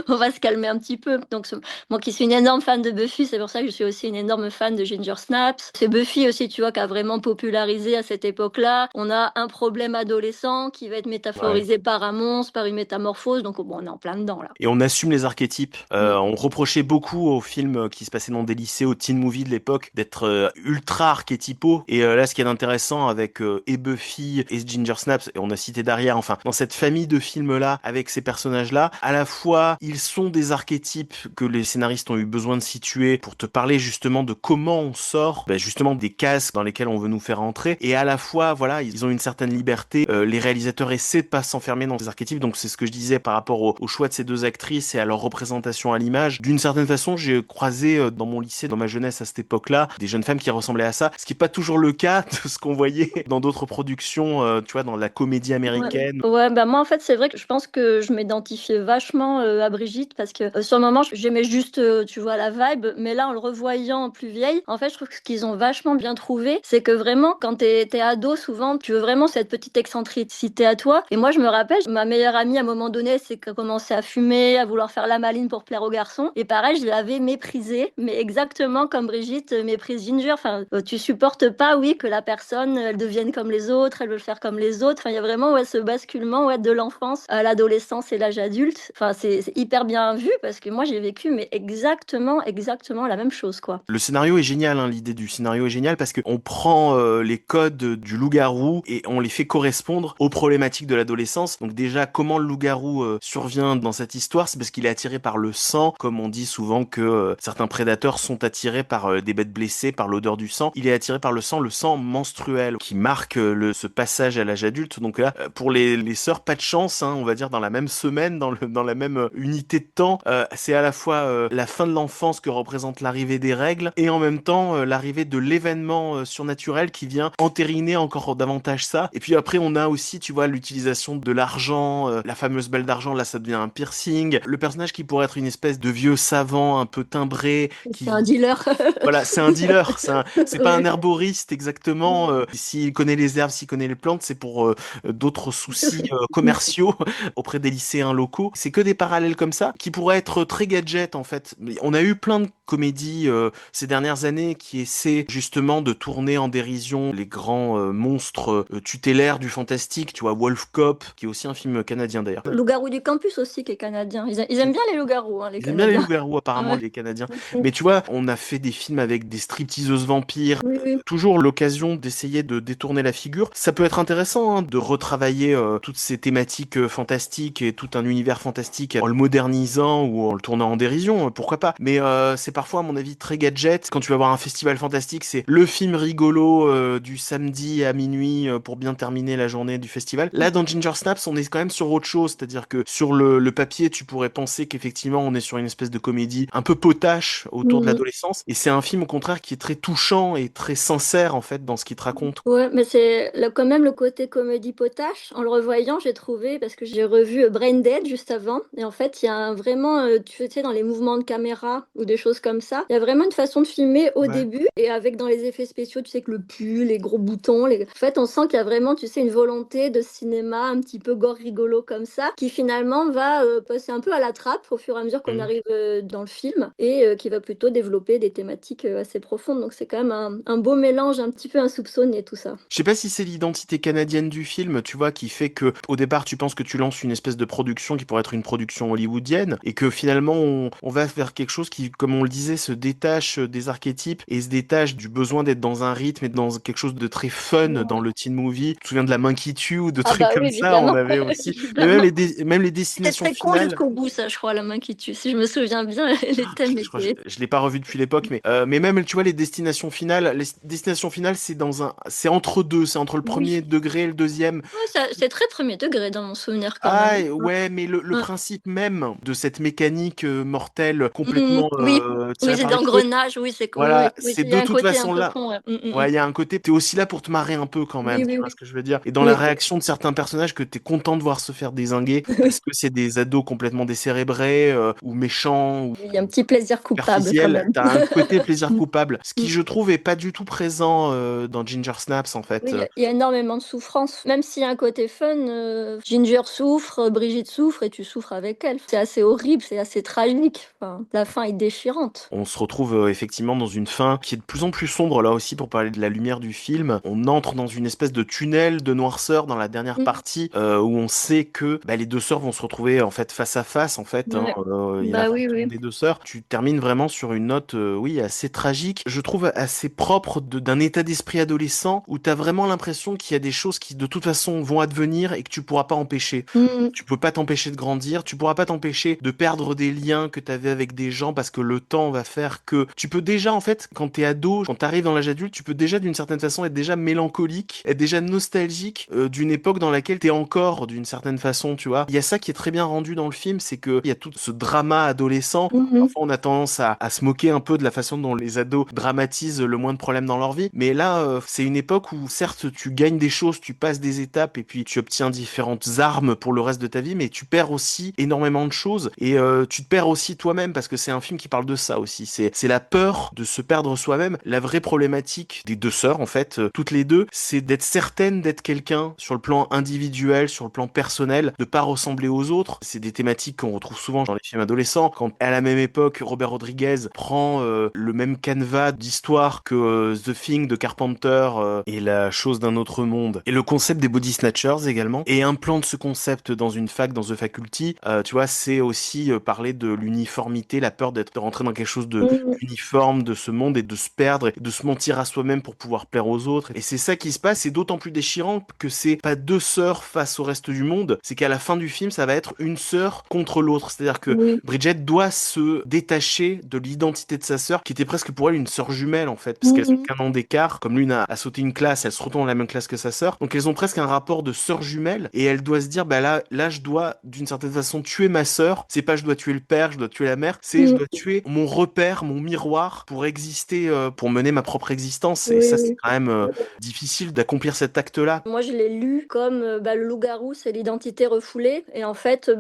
on va se calmer un petit peu. Donc, moi qui suis une énorme fan de Buffy, c'est pour ça que je suis aussi une énorme fan de Ginger Snaps. C'est Buffy aussi, tu vois, qui a vraiment popularisé à cette époque-là. On a un problème adolescent qui va être métaphorisé par un monstre, par une métamorphose. Donc, bon, on est en plein dedans, là. Et on assume les archétypes. On reprochait beaucoup aux films qui se passaient dans des lycées, aux teen movies de l'époque, d'être ultra archétypaux. Et là, ce qui est intéressant avec et Buffy et Ginger Snaps, et on a cité derrière, enfin, dans cette famille de films-là, avec ces personnages-là, à la fois, ils sont des archétypes que les scénaristes ont eu besoin de situer pour te parler justement de comment on sort, justement des cases dans lesquelles on veut nous faire entrer. Et à la fois, voilà, ils ont une certaine liberté. Les réalisateurs essaient de pas s'enfermer dans ces archétypes. Donc c'est ce que je disais par rapport au choix de ces deux actrices et à leur représentation à l'image. D'une certaine façon, j'ai croisé dans mon lycée, dans ma jeunesse à cette époque-là, des jeunes femmes qui ressemblaient à ça. Ce qui est pas toujours le cas de ce qu'on voyait dans d'autres productions, tu vois, dans dans la comédie américaine. Ouais, bah moi en fait c'est vrai que je pense que je m'identifiais vachement à Brigitte parce que sur le moment j'aimais juste tu vois la vibe, mais là en le revoyant plus vieille, en fait je trouve que ce qu'ils ont vachement bien trouvé, c'est que vraiment quand t'es ado souvent tu veux vraiment cette petite excentricité à toi. Et moi je me rappelle, ma meilleure amie à un moment donné c'est qu'elle commençait à fumer, à vouloir faire la maline pour plaire aux garçons. Et pareil je l'avais méprisée, mais exactement comme Brigitte méprise Ginger. Enfin tu supportes pas oui que la personne elle devienne comme les autres, elle veut le faire comme les autres. Enfin il y a vraiment ce basculement de l'enfance à l'adolescence et l'âge adulte. Enfin c'est hyper bien vu parce que moi j'ai vécu mais exactement la même chose quoi. Le scénario est génial, hein, l'idée du scénario est géniale parce qu'on prend les codes du loup-garou et on les fait correspondre aux problématiques de l'adolescence. Donc déjà, comment le loup-garou survient dans cette histoire, c'est parce qu'il est attiré par le sang, comme on dit souvent que certains prédateurs sont attirés par des bêtes blessées, par l'odeur du sang. Il est attiré par le sang menstruel qui marque ce passage à l'âge adulte. Donc là, pour les sœurs, pas de chance, hein, on va dire dans la même semaine, dans la même unité de temps, c'est à la fois la fin de l'enfance que représente l'arrivée des règles et en même temps l'arrivée de l'événement surnaturel qui vient entériner encore davantage ça. Et puis après on a aussi, tu vois, l'utilisation de l'argent, la fameuse balle d'argent, là ça devient un piercing. Le personnage qui pourrait être une espèce de vieux savant un peu timbré, C'est un dealer. voilà, c'est un dealer, c'est pas un Oui. herboriste exactement. S'il connaît les herbes, s'il connaît les plantes, c'est pour d'autres soucis commerciaux auprès des lycéens locaux. C'est que des parallèles comme ça qui pourraient être très gadget en fait. On a eu plein de comédies ces dernières années qui essaient justement de tourner en dérision les grands monstres tutélaires du fantastique. Tu vois, Wolf Cop, qui est aussi un film canadien d'ailleurs. Loup-garou du campus aussi qui est canadien. Ils aiment bien les loups-garous hein, les Ils aiment bien les Canadiens. loups-garous apparemment, Ouais. les Canadiens. Mais tu vois, on a fait des films avec des stripteaseuses vampires. Oui, oui. Toujours l'occasion d'essayer de détourner la figure. Ça peut être intéressant hein, de retravailler toutes ces thématiques fantastiques et tout un univers fantastique en le modernisant ou en le tournant en dérision, pourquoi pas. Mais c'est parfois, à mon avis, très gadget. Quand tu vas voir un festival fantastique, c'est le film rigolo du samedi à minuit pour bien terminer la journée du festival. Là, dans Ginger Snaps, on est quand même sur autre chose. C'est-à-dire que sur le papier, tu pourrais penser qu'effectivement, on est sur une espèce de comédie un peu potache autour de l'adolescence. Et c'est un film, au contraire, qui est très touchant et très sincère, en fait, dans ce qu'il te raconte. Ouais, mais c'est quand même le côté comédie potache. En le revoyant, j'ai trouvé, parce que j'ai revu Brain Dead juste avant, et en fait, il y a vraiment, tu sais, dans les mouvements de caméra ou des choses comme ça, il y a vraiment une façon de filmer au Ouais. début, et avec dans les effets spéciaux, tu sais, que le pull, les gros boutons, en fait, on sent qu'il y a vraiment, tu sais, une volonté de cinéma un petit peu gore rigolo comme ça, qui finalement va passer un peu à la trappe au fur et à mesure qu'on Mhm. arrive dans le film, et qui va plutôt développer des thématiques assez profondes. Donc c'est quand même un beau mélange un petit peu insoupçonné tout ça. Je sais pas si c'est l'identité canadienne du film, tu vois, qui fait que au départ tu penses que tu lances une espèce de production qui pourrait être une production hollywoodienne et que finalement on va vers quelque chose qui, comme on le disait, se détache des archétypes et se détache du besoin d'être dans un rythme et dans quelque chose de très fun dans le teen movie. Tu te souviens de La Monkey Tue ou de Ah trucs bah oui, comme ça, on évidemment. avait aussi. Mais Évidemment. même les C'était destinations très con finales. jusqu'au bout, ça, je crois, la main qui tue. Si je me souviens bien, les thèmes Je crois que étaient. je l'ai pas revu depuis l'époque, mais même tu vois les destinations finales, c'est entre deux, c'est entre le premier Oui. degré et le deuxième. Ouais, c'est très premier degré dans mon souvenir quand Ah même. ouais, mais le Ouais. principe même de cette mécanique mortelle complètement Oui, tirée c'est par les cheveux, d'engrenage, oui, c'est oui, voilà, oui, oui, c'est il y a de un toute côté un façon peu là. con, ouais. Ouais, il y a un côté, t'es aussi là pour te marrer un peu quand Oui, même, tu oui, vois oui. ce que je veux dire. Et dans la Oui. réaction de certains personnages que t'es content de voir se faire dézinguer parce que c'est des ados complètement décérébrés ou méchants ou Il y a un petit plaisir coupable quand superficiels, même. t'as un côté plaisir Mm. coupable, ce qui Mm. je trouve est pas du tout présent dans Ginger Snaps en Oui, fait. il y a énormément de souffrance. Même s'il y a un côté fun, Ginger souffre, Brigitte souffre et tu souffres avec elle. C'est assez horrible, c'est assez tragique. Enfin, la fin est déchirante. On se retrouve effectivement dans une fin qui est de plus en plus sombre là aussi pour parler de la lumière du film. On entre dans une espèce de tunnel de noirceur dans la dernière Mm. partie où on sait que bah, les deux sœurs vont se retrouver en fait face à face en fait. Hein, Ouais. il y a Bah oui, l'affrontement oui. des deux sœurs. Tu termines vraiment sur une note oui assez tragique. Je trouve assez propre d'un état d'esprit adolescent où t'as vraiment l'impression qu'il y a des choses qui de toute façon vont advenir et que tu pourras pas empêcher. Mm. Tu peux pas t'empêcher de grandir, tu pourras pas t'empêcher de perdre des liens que t'avais avec des gens parce que le temps va faire que tu peux déjà en fait quand t'es ado, quand t'arrives dans l'âge adulte, tu peux déjà d'une certaine façon être déjà mélancolique, être déjà nostalgique d'une époque dans laquelle t'es encore d'une certaine façon, tu vois. Il y a ça qui est très bien rendu dans le film, c'est que il y a tout ce drama adolescent. Mhm. Parfois on a tendance à se moquer un peu de la façon dont les ados dramatisent le moins de problèmes dans leur vie, mais là c'est une époque où certes tu gagnes des choses, tu passes passes des étapes et puis tu obtiens différentes armes pour le reste de ta vie, mais tu perds aussi énormément de choses et tu te perds aussi toi-même parce que c'est un film qui parle de ça aussi. C'est la peur de se perdre soi-même. La vraie problématique des deux sœurs, en fait, toutes les deux, c'est d'être certaine d'être quelqu'un sur le plan individuel, sur le plan personnel, de pas ressembler aux autres. C'est des thématiques qu'on retrouve souvent dans les films adolescents. Quand à la même époque, Robert Rodriguez prend le même canevas d'histoire que The Thing de Carpenter et La chose d'un autre monde et le concept des body snatchers également et implante ce concept dans une fac, dans The Faculty, tu vois, c'est aussi parler de l'uniformité, la peur de rentrer dans quelque chose de Mm. uniforme de ce monde et de se perdre, et de se mentir à soi-même pour pouvoir plaire aux autres. Et c'est ça qui se passe, c'est d'autant plus déchirant que c'est pas deux sœurs face au reste du monde, c'est qu'à la fin du film, ça va être une sœur contre l'autre. C'est-à-dire que Oui. Bridget doit se détacher de l'identité de sa sœur, qui était presque pour elle une sœur jumelle en fait, parce qu'elles ont Mhm. qu'un an d'écart. Comme l'une a sauté une classe, elle se retrouve dans la même classe que sa sœur. Donc elles ont presque un rapport de sœur jumelle, et elle doit se dire, bah là, je dois d'une certaine façon tuer ma sœur. C'est pas je dois tuer le père, je dois tuer la mère, c'est je Mm. dois tuer mon repère, mon miroir pour exister, pour mener ma propre existence. Et Oui, ça, c'est oui. quand même difficile d'accomplir cet acte-là. Moi, je l'ai lu comme le loup-garou, c'est l'identité refoulée. Et en fait,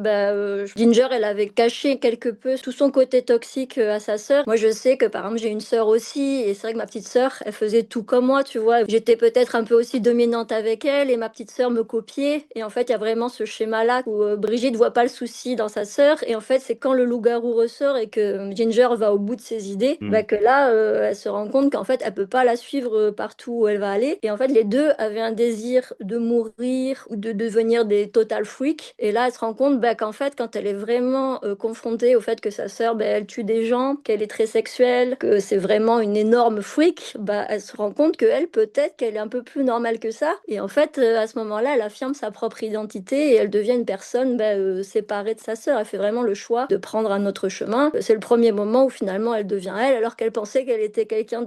Ginger, elle avait caché quelque peu tout son côté toxique à sa sœur. Moi, je sais que par exemple, j'ai une sœur aussi. Et c'est vrai que ma petite sœur, elle faisait tout comme moi, tu vois. J'étais peut-être un peu aussi dominante avec elle et ma petite sœur me copiait. Et en fait, il y a vraiment ce schéma-là où Brigitte voit pas le souci dans sa sœur. Et en fait, c'est quand le loup-garou ressort et que Ginger va au bout de ses idées, Mm. que là, elle se rend compte qu'en fait, elle peut pas la suivre partout où elle va aller. Et en fait, les deux avaient un désir de mourir ou de devenir des total freaks. Et là, elle se rend compte qu'en fait, quand elle est vraiment confrontée au fait que sa sœur, elle tue des gens, qu'elle est très sexuelle, que c'est vraiment une énorme freak, elle se rend compte qu'elle, peut-être qu'elle est un peu plus normale que ça. Et en fait, à ce moment-là, elle affirme sa propre identité et elle devient une personne séparée de sa sœur. Elle fait vraiment le choix de prendre un autre chemin. C'est le premier moment où finalement elle devient elle, alors qu'elle pensait qu'elle était quelqu'un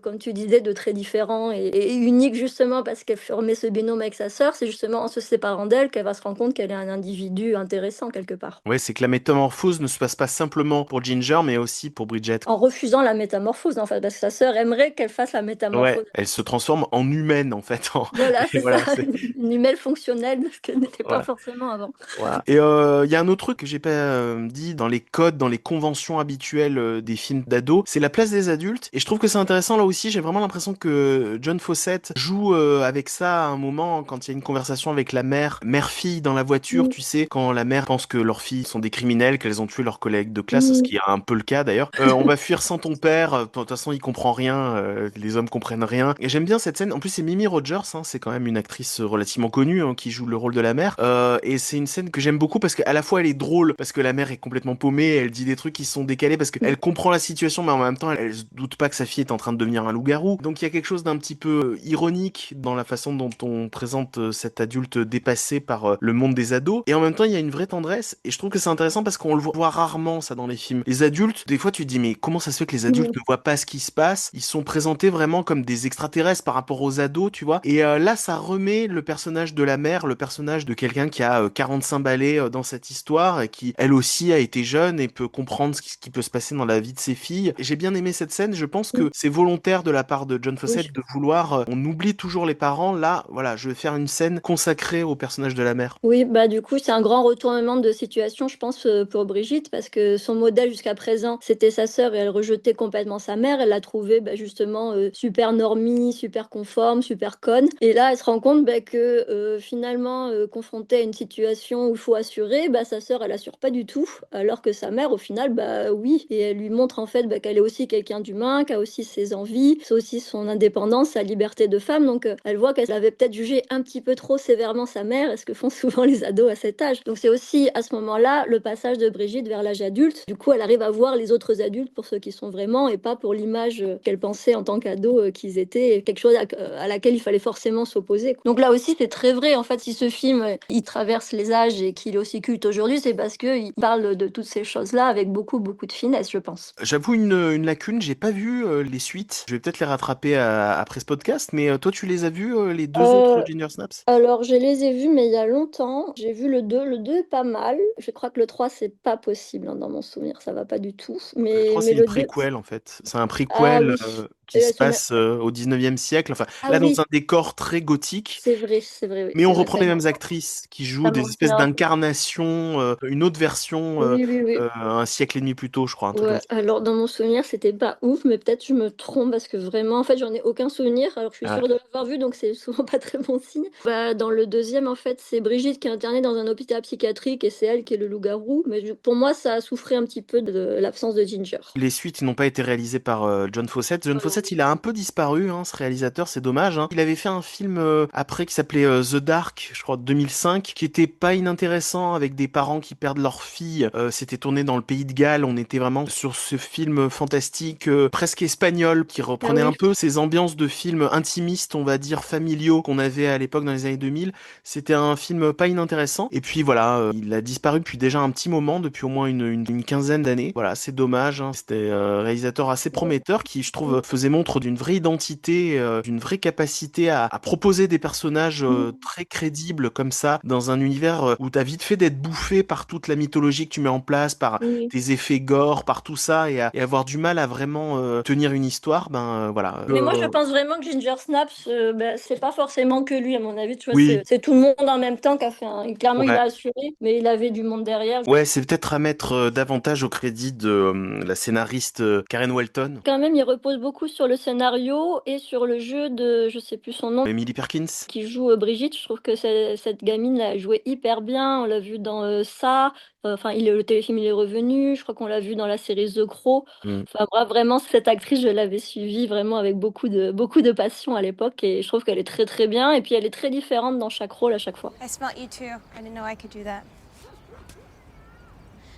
comme tu disais, de très différent et unique justement parce qu'elle formait ce binôme avec sa sœur. C'est justement en se séparant d'elle qu'elle va se rendre compte qu'elle est un individu intéressant quelque part. Ouais, c'est que la métamorphose ne se passe pas simplement pour Ginger, mais aussi pour Bridget. En refusant la métamorphose en fait, parce que sa sœur aimerait qu'elle fasse la Ouais, métamorphose. elle se transforme en humaine en fait. Voilà, Et c'est ça, voilà, c'est une humaine fonctionnelle, ce qu'elle n'était pas voilà. forcément avant. Voilà. Et il y a un autre truc que j'ai pas dit dans les codes, dans les conventions habituelles des films d'ados, c'est la place des adultes. Et je trouve que c'est intéressant là aussi. J'ai vraiment l'impression que John Fawcett joue avec ça à un moment quand il y a une conversation avec la mère-fille dans la voiture. Mm. Tu sais, quand la mère pense que leurs filles sont des criminels, qu'elles ont tué leurs collègues de classe, ce Mm. qui est un peu le cas d'ailleurs. On va fuir sans ton père. De toute façon, il comprend rien. Les hommes comprennent rien. Et j'aime bien cette scène. En plus, c'est Mimi Rogers. Hein, c'est quand même une actrice relativement connue hein, qui joue le rôle de la mère. Et c'est une scène que j'aime beaucoup parce qu'à la fois elle est drôle parce que la mère est complètement paumée, elle dit des trucs qui sont décalés parce qu'elle comprend la situation mais en même temps elle se doute pas que sa fille est en train de devenir un loup-garou. Donc il y a quelque chose d'un petit peu ironique dans la façon dont on présente cet adulte dépassé par le monde des ados et en même temps il y a une vraie tendresse et je trouve que c'est intéressant parce qu'on le voit rarement ça dans les films. Les adultes, des fois tu te dis mais comment ça se fait que les adultes ne voient pas ce qui se passe? Ils sont présentés vraiment comme des extraterrestres par rapport aux ados, tu vois. Et là ça remet le personnage de la mère, le personnage de quelqu'un qui a 45 balais dans cette histoire et qui elle aussi a été jeune et peut comprendre ce qui peut se passer dans la vie de ses filles. Et j'ai bien aimé cette scène, je pense que c'est volontaire de la part de John Fawcett Oui. de vouloir, on oublie toujours les parents, là voilà, je vais faire une scène consacrée au personnage de la mère. Oui, du coup, c'est un grand retournement de situation, je pense, pour Brigitte, parce que son modèle jusqu'à présent, c'était sa sœur et elle rejetait complètement sa mère. Elle l'a trouvée justement super normie, super conforme, super conne. Et là, elle se rend compte que finalement, confrontée à une situation où il faut assurer, sa sœur, elle assure pas du tout, alors que sa mère, au final, oui. Et elle lui montre en fait qu'elle est aussi quelqu'un d'humain, qui a aussi ses envies, c'est aussi son indépendance, sa liberté de femme. Donc, elle voit qu'elle avait peut-être jugé un petit peu trop sévèrement sa mère, et ce que font souvent les ados à cet âge. Donc, c'est aussi à ce moment-là le passage de Brigitte vers l'âge adulte. Du coup, elle arrive à voir les autres adultes pour ceux qui sont vraiment et pas pour l'image qu'elle pensait en tant qu'ado qu'ils étaient, quelque chose à laquelle il fallait forcément s'opposer. Donc là aussi, c'est très vrai. En fait, si ce film il traverse les âges et qu'il est aussi culte aujourd'hui, c'est parce qu'il parle de toutes ces choses-là avec beaucoup, beaucoup de finesse, je pense. J'avoue une lacune, j'ai pas vu les suites. Je vais peut-être les rattraper après ce podcast, mais toi tu les as vus les deux autres Ginger Snaps? Alors, je les ai vus, mais il y a longtemps. J'ai vu le 2. Le 2 est pas mal. Je crois que le 3 c'est pas possible hein, dans mon souvenir. Ça va pas du tout. Le Mais, 3 mais c'est une le 2. préquel en fait. C'est un Ah préquel oui. qui se passe au 19e siècle. Enfin, Ah là, dans oui, un décor très gothique. c'est vrai, oui, Mais on c'est vrai, reprend ça les y est. mêmes actrices qui jouent Ça des me espèces revient. d'incarnations, une autre version Oui, oui, oui. un siècle et demi plus tôt, je crois, un truc comme Ouais, ça. alors dans mon souvenir, c'était pas ouf, mais peut-être je me trompe parce que vraiment, en fait, j'en ai aucun souvenir, alors que je suis Ah, sûre de l'avoir vu, donc c'est souvent pas très bon signe. Bah, dans le deuxième, en fait, c'est Brigitte qui est internée dans un hôpital psychiatrique et c'est elle qui est le loup-garou, mais pour moi, ça a souffert un petit peu de l'absence de Ginger. les suites ils n'ont pas été réalisées par John Fawcett. John Voilà. Fawcett, il a un peu disparu, hein, ce réalisateur, c'est dommage. Hein. Il avait fait un film après qui s'appelait The Dark, je crois, 2005, qui était pas inintéressant avec des parents qui perdent leur fille. C'était tourné dans le pays de Galles. On était vraiment sur ce film fantastique, presque espagnol, qui Ah reprenait un oui. peu ces ambiances de films intimistes, on va dire familiaux, qu'on avait à l'époque dans les années 2000. C'était un film pas inintéressant. Et puis voilà, il a disparu depuis déjà un petit moment, depuis au moins une quinzaine d'années. Voilà, c'est dommage. Hein. C'était un réalisateur assez prometteur qui, je trouve, faisait montre d'une vraie identité, d'une vraie capacité à proposer des personnages très crédibles comme ça, dans un univers où t'as vite fait d'être bouffé par toute la mythologie que tu mets en place, par Oui. tes effets gore, par tout ça, et avoir du mal à vraiment tenir une histoire. Voilà. Mais moi, je pense vraiment que Ginger Snaps, bah, c'est pas forcément que lui, à mon avis, tu vois, Oui, c'est tout le monde en même temps qui a fait un... Clairement, il ouais. a assuré, mais il avait du monde derrière. Ouais, c'est peut-être à mettre davantage au crédit de la scénariste Karen Walton, Quand même, il repose beaucoup sur le scénario et sur le jeu de, je sais plus son nom, Emily Perkins. qui joue Brigitte. Je trouve que cette gamine l'a joué hyper bien. On l'a vu dans ça. Enfin, le téléfilm il est revenu. Je crois qu'on l'a vu dans la série The Crow. Mm. Enfin, bref, vraiment, cette actrice, je l'avais suivie vraiment avec beaucoup de passion à l'époque et je trouve qu'elle est très très bien. Et puis, elle est très différente dans chaque rôle à chaque fois. I smelt you too. I didn't know I could do that.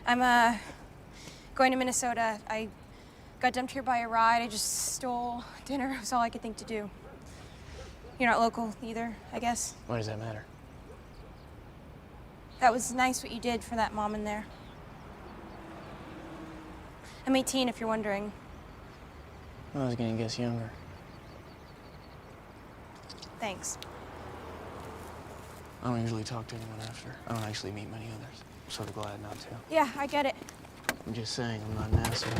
I'm going to Minnesota. I got dumped here by a ride. I just stole dinner. It was all I could think to do. You're not local either, I guess. Why does that matter? That was nice what you did for that mom in there. I'm 18 if you're wondering. I was gonna guess younger. Thanks. I don't usually talk to anyone after. I don't actually meet many others. I'm sort of glad not to. Yeah, I get it. I'm just saying, I'm not an asshole.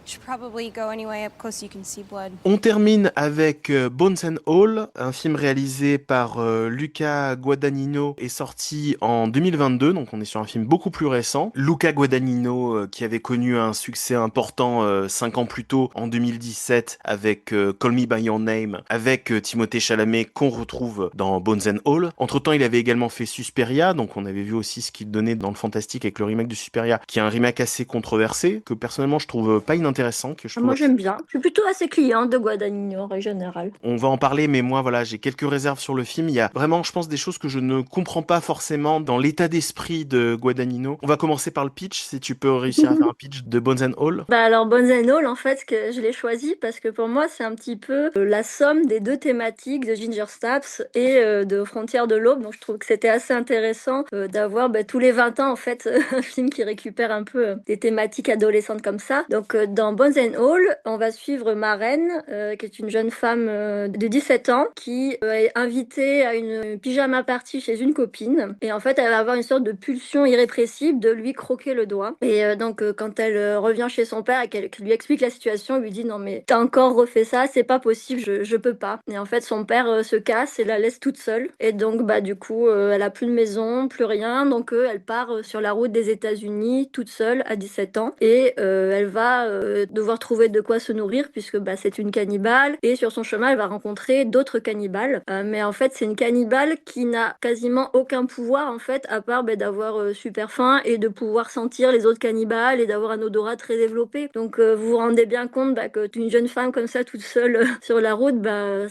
Should probably go anyway, up close so you can see blood. On termine avec Bones and All, un film réalisé par Luca Guadagnino et sorti en 2022, donc on est sur un film beaucoup plus récent. Luca Guadagnino qui avait connu un succès important 5 ans plus tôt, en 2017, avec Call Me By Your Name, avec Timothée Chalamet qu'on retrouve dans Bones and All. Entre-temps, il avait également fait Suspiria, donc on avait vu aussi ce qu'il donnait dans le fantastique avec le remake de Suspiria, qui est un remake assez controversé, que personnellement je trouve pas inintéressant, que je trouve. Moi, j'aime bien. Je suis plutôt assez cliente de Guadagnino en général. On va en parler, mais moi, voilà, j'ai quelques réserves sur le film. Il y a vraiment, je pense, des choses que je ne comprends pas forcément dans l'état d'esprit de Guadagnino. On va commencer par le pitch, si tu peux réussir à faire un pitch de Bones and All. Bah alors Bones and All, en fait, que je l'ai choisi parce que pour moi, c'est un petit peu la somme des deux thématiques de Ginger Snaps et de Frontières de l'Aube. Donc je trouve que c'était assez intéressant d'avoir tous les 20 ans, en fait, un film qui récupère un peu des thématiques adolescentes comme ça. Donc dans Bones and All, on va suivre Maren, qui est une jeune femme de 17 ans, qui est invitée à une pyjama party chez une copine. Et en fait, elle va avoir une sorte de pulsion irrépressible de lui croquer le doigt. Et donc quand elle revient chez son père et qu'elle lui explique la situation, il lui dit non mais t'as encore refait ça, c'est pas possible, je peux pas. Et en fait son père se casse et la laisse toute seule. Et donc bah du coup elle a plus de maison, plus rien, donc elle part sur la route des États-Unis toute seule à 17 ans et elle va devoir trouver de quoi se nourrir puisque bah c'est une cannibale et sur son chemin elle va rencontrer d'autres cannibales. Mais en fait c'est une cannibale qui n'a quasiment aucun pouvoir en fait à part d'avoir super faim et de pouvoir sentir les autres cannibales et d'avoir un odorat très développé. Donc vous vous rendez bien compte que une jeune femme comme ça toute seule sur la route,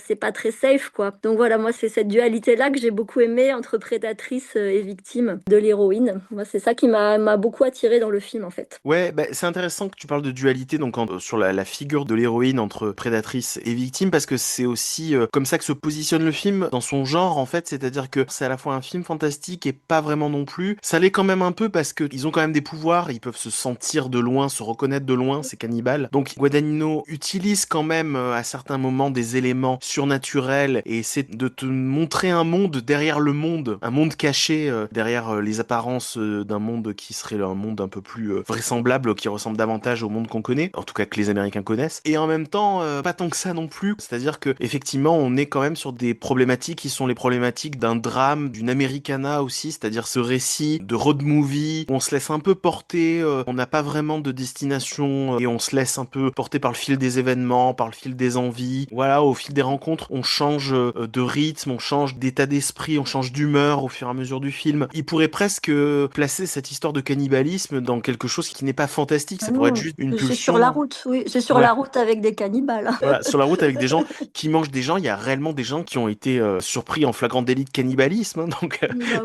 c'est pas très safe quoi. Donc voilà, moi c'est cette dualité là que j'ai beaucoup aimé entre prédatrice et victime de l'héroïne. Moi c'est ça qui m'a beaucoup attiré dans le film en fait. Ouais, c'est intéressant que tu parles de dualité donc sur la figure de l'héroïne entre prédatrice et victime parce que c'est aussi comme ça que se positionne le film dans son genre en fait, c'est-à-dire que c'est à la fois un film fantastique et pas vraiment non plus. Ça l'est quand même un peu parce que ils ont quand même des pouvoirs, ils peuvent se sentir de loin, se reconnaître de loin, ces cannibales. Donc Guadagnino utilise quand même à certains moments des éléments surnaturels et essaie de te montrer un monde derrière le monde, un monde caché derrière les apparences d'un monde qui serait un monde un peu plus vraisemblable, qui ressemble davantage au monde qu'on connaît. connaît, en tout cas que les Américains connaissent, et en même temps pas tant que ça non plus. C'est-à-dire que effectivement on est quand même sur des problématiques qui sont les problématiques d'un drame, d'une Americana aussi, c'est-à-dire ce récit de road movie où on se laisse un peu porter, on n'a pas vraiment de destination et on se laisse un peu porter par le fil des événements, par le fil des envies. Voilà, au fil des rencontres, on change de rythme, on change d'état d'esprit, on change d'humeur au fur et à mesure du film. Il pourrait presque placer cette histoire de cannibalisme dans quelque chose qui n'est pas fantastique, ça pourrait être juste une C'est sur la pulsion. route, oui. C'est sur Ouais. la route avec des cannibales. Voilà, sur la route avec des gens qui mangent des gens, il y a réellement des gens qui ont été surpris en flagrant délit de cannibalisme, hein, Bah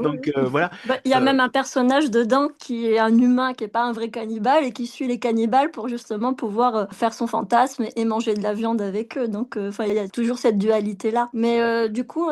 donc ouais. voilà. Bah, il y a Euh, même un personnage dedans qui est un humain, qui est pas un vrai cannibale et qui suit les cannibales pour justement pouvoir faire son fantasme et manger de la viande avec eux. Donc, enfin, il y a toujours cette dualité-là. Mais du coup,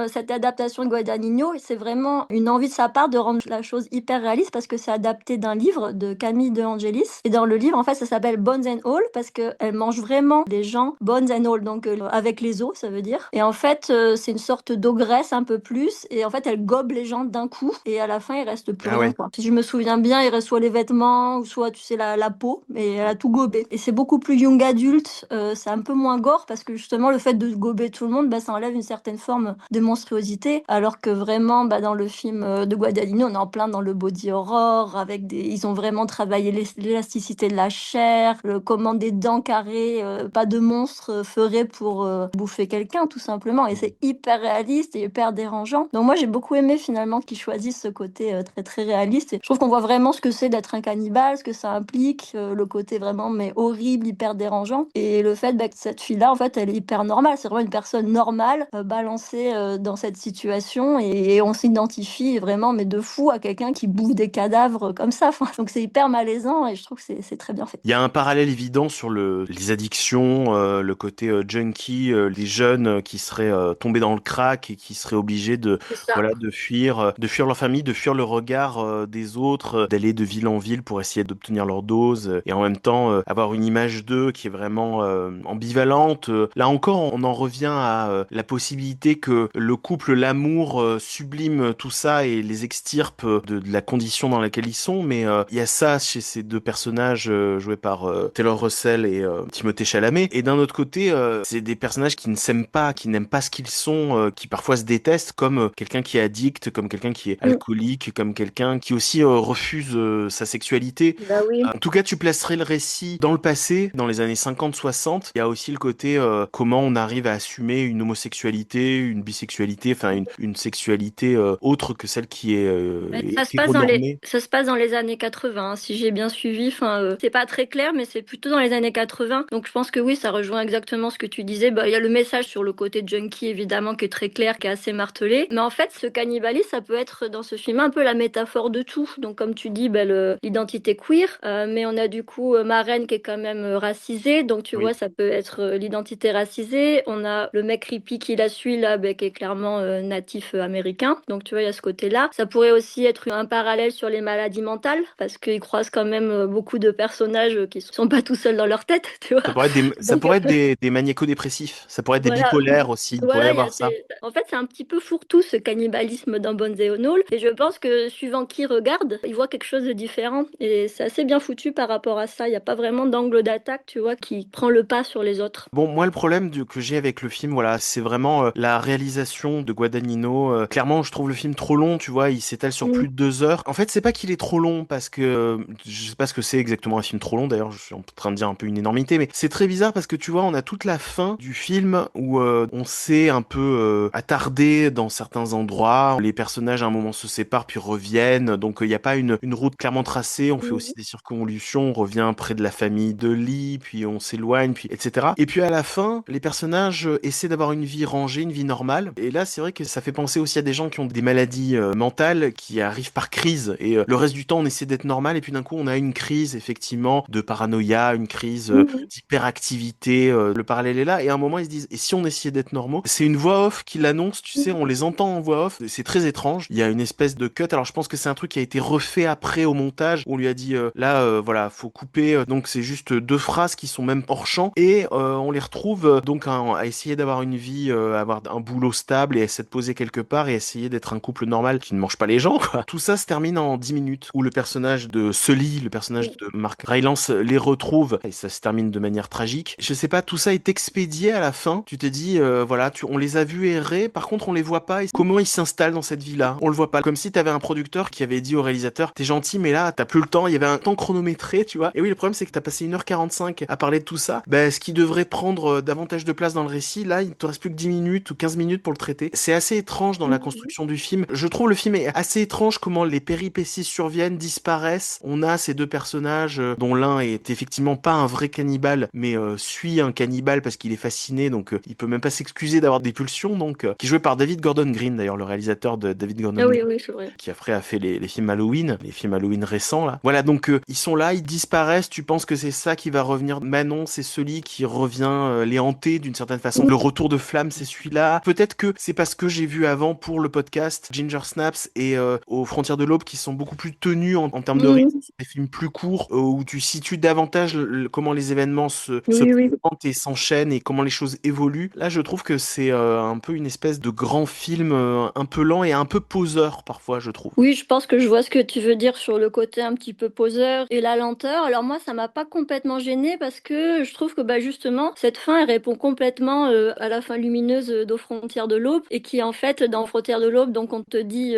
cette adaptation de Guadagnino, c'est vraiment une envie de sa part de rendre la chose hyper réaliste parce que c'est adapté d'un livre de Camille De Angelis. Et dans le livre, en fait, ça s'appelle Bones and All parce qu'elle mange vraiment des gens bones and all, donc avec les os, ça veut dire. Et en fait, c'est une sorte d'ogresse un peu plus. Et en fait, elle gobe les gens d'un coup. Et à la fin, il reste plus Ah rien, ouais. quoi. Si je me souviens bien, il reste soit les vêtements, ou soit, tu sais, la peau. Mais elle a tout gobé. Et c'est beaucoup plus young adulte. C'est un peu moins gore parce que justement, le fait de gober tout le monde, bah, ça enlève une certaine forme de monstruosité. Alors que vraiment, bah, dans le film de Guadagnino, on est en plein dans le body horror. Ils ont vraiment travaillé l'élasticité de la chair, comment des dents carrées, pas de monstre ferait pour bouffer quelqu'un, tout simplement. Et c'est hyper réaliste et hyper dérangeant. Donc moi, j'ai beaucoup aimé finalement qu'ils choisissent ce côté très très réaliste. Et je trouve qu'on voit vraiment ce que c'est d'être un cannibale, ce que ça implique, le côté vraiment mais horrible, hyper dérangeant. Et le fait que cette fille-là, en fait, elle est hyper normale. C'est vraiment une personne normale balancée dans cette situation et on s'identifie vraiment, mais de fou, à quelqu'un qui bouffe des cadavres comme ça. Enfin, donc c'est hyper malaisant et je trouve que c'est très bien fait. Il y a un parallèle évident sur les addictions, le côté junkie, les jeunes qui seraient tombés dans le crack et qui seraient obligés de, C'est ça. voilà, de fuir leur famille, de fuir le regard des autres, d'aller de ville en ville pour essayer d'obtenir leur dose et en même temps avoir une image d'eux qui est vraiment ambivalente. Là encore, on en revient à la possibilité que le couple, l'amour sublime tout ça et les extirpe de la condition dans laquelle ils sont, mais il y a ça chez ces deux personnages joués par Taylor Russell et Timothée Chalamet. Et d'un autre côté, c'est des personnages qui ne s'aiment pas, qui n'aiment pas ce qu'ils sont, qui parfois se détestent, comme quelqu'un qui est addict, comme quelqu'un qui est alcoolique, comme quelqu'un qui aussi refuse sa sexualité. Bah oui. En tout cas, tu placerais le récit dans le passé, dans les années 50-60. Il y a aussi le côté comment on arrive à assumer une homosexualité, une bisexualité, enfin une sexualité autre que celle qui est hétéronormée. Ça se passe dans les années 80, hein, si j'ai bien suivi. Enfin, c'est pas très clair, mais c'est plutôt dans les années 80. Donc je pense que oui, ça rejoint exactement ce que tu disais. Bah, il y a le message sur le côté junkie, évidemment, qui est très clair, qui est assez martelé. Mais en fait, ce cannibalisme, ça peut être dans ce film un peu la métaphore de tout. Donc comme tu dis, bah, l'identité queer. Mais on a du coup ma reine qui est quand même racisée. Donc tu Oui. vois, ça peut être l'identité racisée. On a le mec creepy qui la suit là, bah, qui est clairement natif américain. Donc tu vois, il y a ce côté-là. Ça pourrait aussi être un parallèle sur les maladies mentales, parce qu'ils croisent quand même beaucoup de personnages qui sont pas tout seuls dans leur tête, tu vois. Ça Donc pourrait être des maniaco-dépressifs. Ça pourrait être des voilà, bipolaires aussi. Il pourrait y voilà, avoir ça. en fait, c'est un petit peu fourre-tout ce cannibalisme dans Bones et O'Neill. Et je pense que suivant qui regarde, il voit quelque chose de différent. Et c'est assez bien foutu par rapport à ça. Il n'y a pas vraiment d'angle d'attaque, tu vois, qui prend le pas sur les autres. Bon, moi, le problème que j'ai avec le film, voilà, c'est vraiment la réalisation de Guadagnino. Clairement, je trouve le film trop long, tu vois, il s'étale sur Mm. plus de 2 heures. En fait, c'est pas qu'il est trop long parce que je sais pas ce que c'est exactement un film trop long. D'ailleurs, je suis en train de dire un peu une énormité, mais c'est très bizarre parce que tu vois, on a toute la fin du film où on s'est un peu attardé dans certains endroits. Les personnages à un moment se séparent puis reviennent, donc il n'y a pas une route clairement tracée. On fait aussi des circonvolutions, on revient près de la famille de Lee, puis on s'éloigne, puis etc. Et puis à la fin, les personnages essaient d'avoir une vie rangée, une vie normale. Et là, c'est vrai que ça fait penser aussi à des gens qui ont des maladies mentales qui arrivent par crise. Et le reste du temps, on essaie d'être normal. Et puis d'un coup, on a une crise, effectivement, de paranoïa, une crise d'hyperactivité. Le parallèle est là. Et à un moment, ils se disent, et si on essayait d'être normaux? C'est une voix off qui l'annonce, tu sais, on les entend en voix off. C'est très étrange. Il y a une espèce de cut. Alors, je pense que c'est un truc qui a été refait après au montage. Où on lui a dit, voilà, faut couper. Donc, c'est juste 2 phrases qui sont même hors champ. Et on les retrouve donc à essayer d'avoir une vie, avoir un boulot stable et essayer de poser quelque part et essayer d'être un couple normal qui ne mange pas les gens, quoi. Tout ça se termine en 10 minutes où le personnage de Sully, le personnage de Mark Rylance, les retrouve et ça se termine de manière tragique. Je sais pas, tout ça est expédié à la fin. Tu te dis, voilà, on les a vus errer, par contre on les voit pas. Et comment ils s'installent dans cette vie-là? On le voit pas. Comme si t'avais un producteur qui avait dit au réalisateur, t'es gentil, mais là, t'as plus le temps. Il y avait un temps chronométré, tu vois. Et oui, le problème, c'est que t'as passé 1h45 à parler de tout ça. Ben, ce qui devrait prendre davantage de place dans le récit, là, il te reste plus que 10 minutes ou 15 minutes pour le traiter. C'est assez étrange dans la construction du film. Je trouve le film est assez étrange comment les péripéties surviennent, disparaissent. On a ces deux personnages dont l'un est effectivement pas un vrai cannibale, mais suit un cannibale parce qu'il est fasciné, donc il peut même pas s'excuser d'avoir des pulsions, donc qui est joué par David Gordon Green, d'ailleurs le réalisateur de David Gordon Ah oui, Green, oui, c'est vrai. qui après a fait les films Halloween, les films Halloween récents là. Voilà, donc ils sont là, ils disparaissent. Tu penses que c'est ça qui va revenir? Manon, c'est celui qui revient les hanter d'une certaine façon. Le retour de flamme, c'est celui-là. Peut-être que c'est parce que j'ai vu avant pour le podcast Ginger Snaps et Aux Frontières de l'Aube qui sont beaucoup plus tenus en termes de rythme, des films plus courts où tu situes davantage comment les événements se présentent et s'enchaînent et comment les choses évoluent. Là, je trouve que c'est un peu une espèce de grand film un peu lent et un peu poseur parfois, je trouve. Oui, je pense que je vois ce que tu veux dire sur le côté un petit peu poseur et la lenteur. Alors moi, ça m'a pas complètement gênée parce que je trouve que bah justement, cette fin, elle répond complètement à la fin lumineuse d'Aux Frontières de l'Aube et qui en fait, dans Frontières de l'Aube, donc on te dit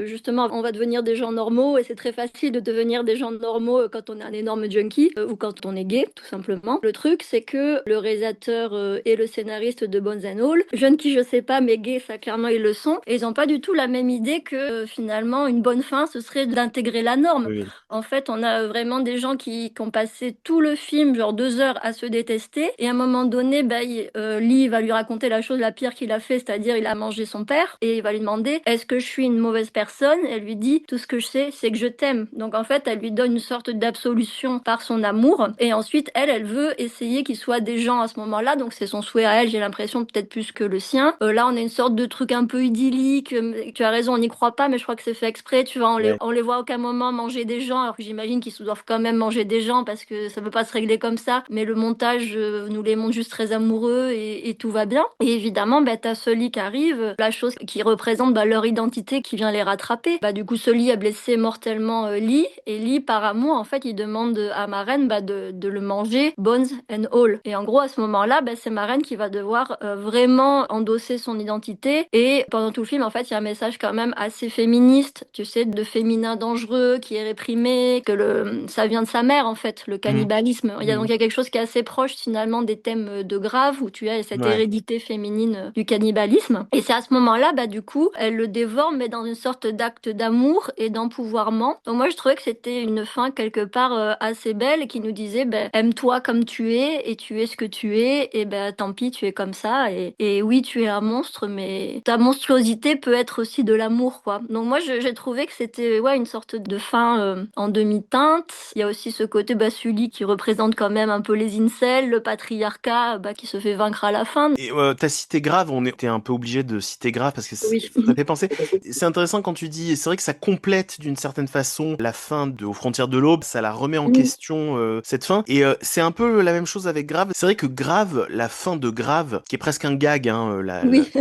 justement, on va devenir des gens normaux et c'est très facile de devenir des gens normaux quand on est un énorme junkie ou quand on est gay, tout simplement. Le truc, c'est que le réalisateur et le scénariste de Bones and All, junkie, je sais pas, mais gay, ça clairement ils le sont, et ils ont pas du tout la même idée que finalement une bonne fin, ce serait d'intégrer la norme. Oui. En fait, on a vraiment des gens qui ont passé tout le film, genre 2 heures, à se détester, et à un moment donné, Lee va lui raconter la chose la pire qu'il a fait, c'est-à-dire il a mangé son père, et il va lui demander est-ce que je suis une mauvaise personne? Elle lui dit tout ce que je sais, c'est que je t'aime. Donc en fait, elle lui donne une sorte d'absolution par son amour, et ensuite elle veut essayer qu'ils soient des gens à ce moment-là, donc c'est son souhait à elle, j'ai l'impression, peut-être plus que le sien. Là, on a une sorte de truc un peu idyllique, tu as raison, on n'y croit pas, mais je crois que c'est fait exprès, tu vois, on les voit à aucun moment manger des gens, alors que j'imagine qu'ils doivent quand même manger des gens parce que ça peut pas se régler comme ça, mais le montage nous les montre juste très amoureux et tout va bien. Et évidemment, t'as Sully qui arrive, la chose qui représente leur identité qui vient les rattraper. Du coup, Sully a blessé mortellement Lee, et Lee, par amour, en fait, il demande à Maren de le manger, bones and all. Et en gros, à ce moment-là, c'est Maren qui va devoir vraiment endosser son identité. Et pendant tout le film, en fait, il y a un message quand même assez féministe, tu sais, de féminin dangereux qui est réprimé, que ça vient de sa mère, en fait, le cannibalisme. Donc il y a quelque chose qui est assez proche finalement des thèmes de Grave, où tu as cette hérédité féminine du cannibalisme. Et c'est à ce moment-là, du coup, elle le dévore, mais dans une sorte d'acte d'amour et d'empouvoirment. Donc moi, je trouvais que c'était une fin quelque part assez belle, qui nous disait, aime-toi comme tu es, et tu es ce que tu es, et tant pis, tu es comme ça, et oui, tu es un monstre, mais ta monstruosité peut être aussi de l'amour, quoi. Donc moi, j'ai trouvé que c'était une sorte de fin en demi-teinte. Il y a aussi ce côté Sully qui représente quand même un peu les incels, le patriarcat qui se fait vaincre à la fin. Et t'as cité Grave, on était un peu obligé de citer Grave parce que ça fait penser. C'est intéressant quand tu dis, c'est vrai que ça complète d'une certaine façon la fin de Aux Frontières de l'Aube, ça la remet en question cette fin. Et c'est un peu la même chose avec Grave. C'est vrai que Grave, la fin de Grave, qui est presque un gag, hein,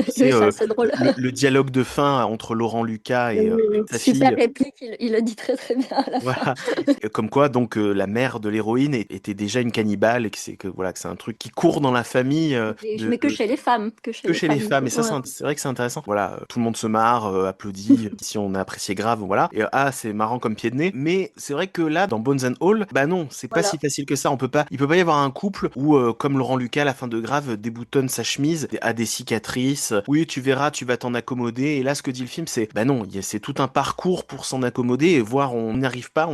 c'est drôle. le dialogue de fin entre Laurent Lucas et sa fille. Super réplique, il le dit très très bien à la fin. Comme quoi, donc la mère de l'héroïne était déjà une cannibale et que c'est un truc qui court dans la famille. Mais que chez les femmes, que chez les femmes. Et ça, c'est vrai que c'est intéressant. Voilà, tout le monde se marre, applaudit. Si on a apprécié Grave, voilà. Et c'est marrant comme pied de nez. Mais c'est vrai que là, dans Bones and All, non, c'est pas si facile que ça. Il peut pas y avoir un couple où, comme Laurent Lucas, à la fin de Grave, déboutonne sa chemise, a des cicatrices. Oui, tu verras, tu vas t'en accommoder. Et là, ce que dit le film, c'est, non, c'est tout un parcours pour s'en accommoder et voir, on n'arrive pas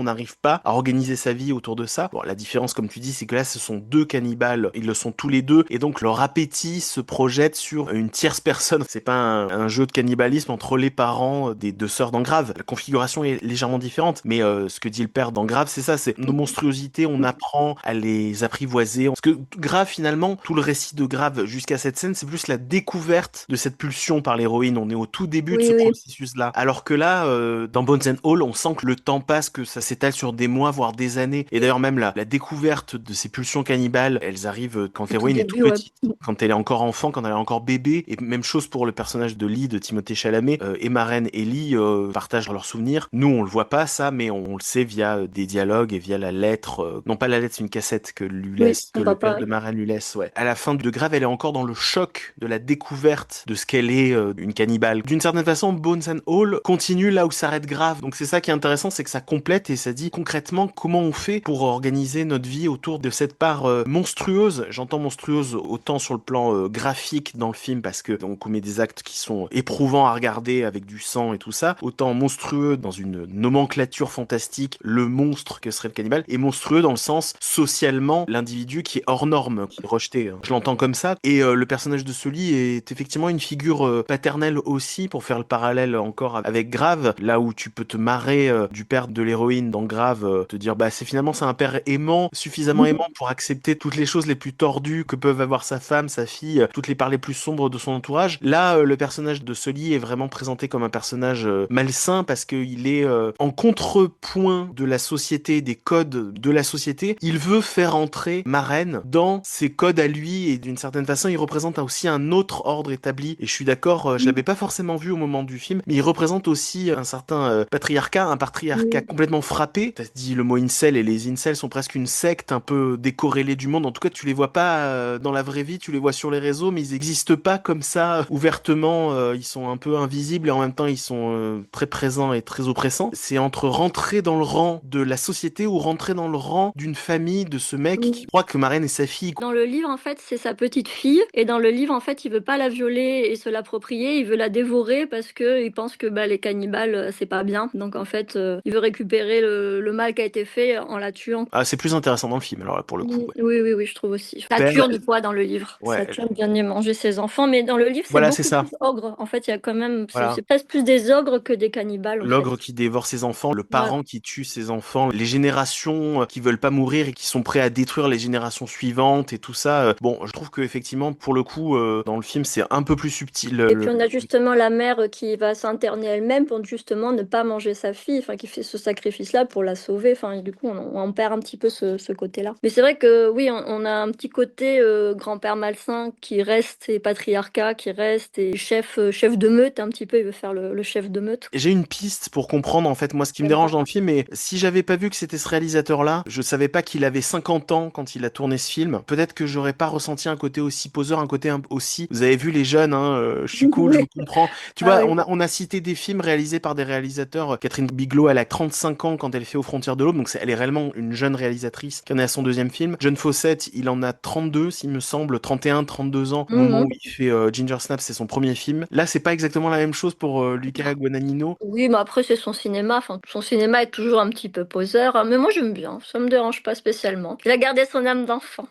à organiser sa vie autour de ça. Bon, la différence, comme tu dis, c'est que là, ce sont deux cannibales. Ils le sont tous les deux. Et donc, leur appétit se projette sur une tierce personne. C'est pas un jeu de cannibalisme entre les parents des deux sœurs dans Grave. La configuration est légèrement différente. Mais ce que dit le père dans Grave, c'est ça, c'est nos monstruosités, on apprend à les apprivoiser. Parce que Grave, finalement, tout le récit de Grave jusqu'à cette scène, c'est plus la découverte de cette pulsion par l'héroïne. On est au tout début de ce processus-là. Alors que là, dans Bones and All, on sent que le temps passe, que ça s'étale sur des mois, voire des années. Et d'ailleurs, même la découverte de ces pulsions cannibales, elles arrivent quand l'héroïne est toute petite, quand elle est encore enfant, quand elle est encore bébé. Et même chose pour le personnage de Lee, de Timothée Chalamet. Et Maren et Lee partagent leurs souvenirs. Nous, on le voit pas, ça, mais on le sait via des dialogues et via la lettre lettre, non pas la lettre, c'est une cassette que lui Oui, laisse, que son le père papa. de Maren lui laisse, ouais. À la fin de Grave, elle est encore dans le choc de la découverte de ce qu'elle est, une cannibale. D'une certaine façon, Bones and All continue là où s'arrête Grave. Donc c'est ça qui est intéressant, c'est que ça complète et ça dit concrètement comment on fait pour organiser notre vie autour de cette part monstrueuse. J'entends monstrueuse autant sur le plan graphique dans le film parce que on commet des actes qui sont éprouvants à regarder avec du sang et tout ça, autant monstrueux dans une nomenclature fantastique, le monstre que serait le cannibale, et monstrueux dans le sens socialement l'individu qui est hors norme, qui est rejeté. Je l'entends comme ça. Et le personnage de Sully est effectivement une figure paternelle aussi, pour faire le parallèle encore avec Grave, là où tu peux te marrer du père de l'héroïne dans Grave, te dire bah c'est un père aimant, suffisamment aimant pour accepter toutes les choses les plus tordues que peuvent avoir sa femme, sa fille, toutes les parts les plus sombres de son entourage. Là, le personnage de Sully est vraiment présenté comme un personnage malsain parce qu'il est en contrepoint de la société, des codes de la société. Il veut faire entrer Maren dans ses codes à lui et d'une certaine façon, il représente aussi un autre ordre établi. Et je suis d'accord, je l'avais pas forcément vu au moment du film, mais il représente aussi un certain patriarcat, un patriarcat complètement frappé. T'as dit le mot incel et les incels sont presque une secte un peu décorrélée du monde. En tout cas, tu les vois pas dans la vraie vie, tu les vois sur les réseaux, mais ils n'existent pas comme ça ouvertement. Ils sont un peu invisibles et en même temps ils sont très présents et très oppressants. C'est entre rentrer dans le rang de la société ou rentrer dans le rang d'une famille de ce mec qui croit que Maren est sa fille. Dans le livre, en fait, c'est sa petite fille. Et dans le livre, en fait, il veut pas la violer et se l'approprier. Il veut la dévorer parce que il pense que bah, les cannibales, c'est pas bien. Donc, en fait, il veut récupérer le mal qui a été fait en la tuant. Ah, c'est plus intéressant dans le film, alors là, pour le coup. Ouais. Oui, je trouve aussi. Père, Saturne, quoi, dans le livre. ouais, Saturne vient de manger ses enfants. Mais dans le livre, c'est voilà, beaucoup c'est ça. plus ogre. En fait, il y a quand même... Voilà. C'est presque plus des ogres que des cannibales, en L'ogre fait. qui dévore ses enfants, le parent qui tue ses enfants, les générations qui veulent pas mourir et qui sont prêts à détruire les générations suivantes et tout ça. Bon, je trouve que effectivement, pour le coup, dans le film, c'est un peu plus subtil. Et puis on a justement la mère qui va s'interner elle-même pour justement ne pas manger sa fille, enfin qui fait ce sacrifice-là pour la sauver. Enfin, et du coup, on perd un petit peu ce côté-là. Mais c'est vrai que oui, on a un petit côté grand-père malsain qui reste et patriarcat qui reste et chef de meute un petit peu. Il veut faire le chef de meute. J'ai une piste pour comprendre en fait moi ce qui me dérange dans le film, mais si j'avais pas vu que c'était ce réalisateur-là, je savais pas qu'il avait 50 ans quand il a tourné ce film. Peut-être que j'aurais pas ressenti un côté aussi poseur, un côté aussi. Vous avez vu les jeunes, hein, je suis cool, je vous comprends. Tu vois, on a cité des films réalisés par des réalisateurs. Catherine Bigelow, elle a 35 ans quand elle fait Aux frontières de l'aube, donc elle est réellement une jeune réalisatrice qui en est à son deuxième film. John Fawcett, il en a 32, s'il me semble, 31, 32 ans au moment où il fait Ginger Snaps, c'est son premier film. Là, c'est pas exactement la même chose pour Luca Guadagnino. Oui, mais après c'est son cinéma. Enfin, son cinéma est toujours un petit peu poseur. Mais moi j'aime bien. Ça me dérange pas spécialement. Il a gardé son âme d'enfant.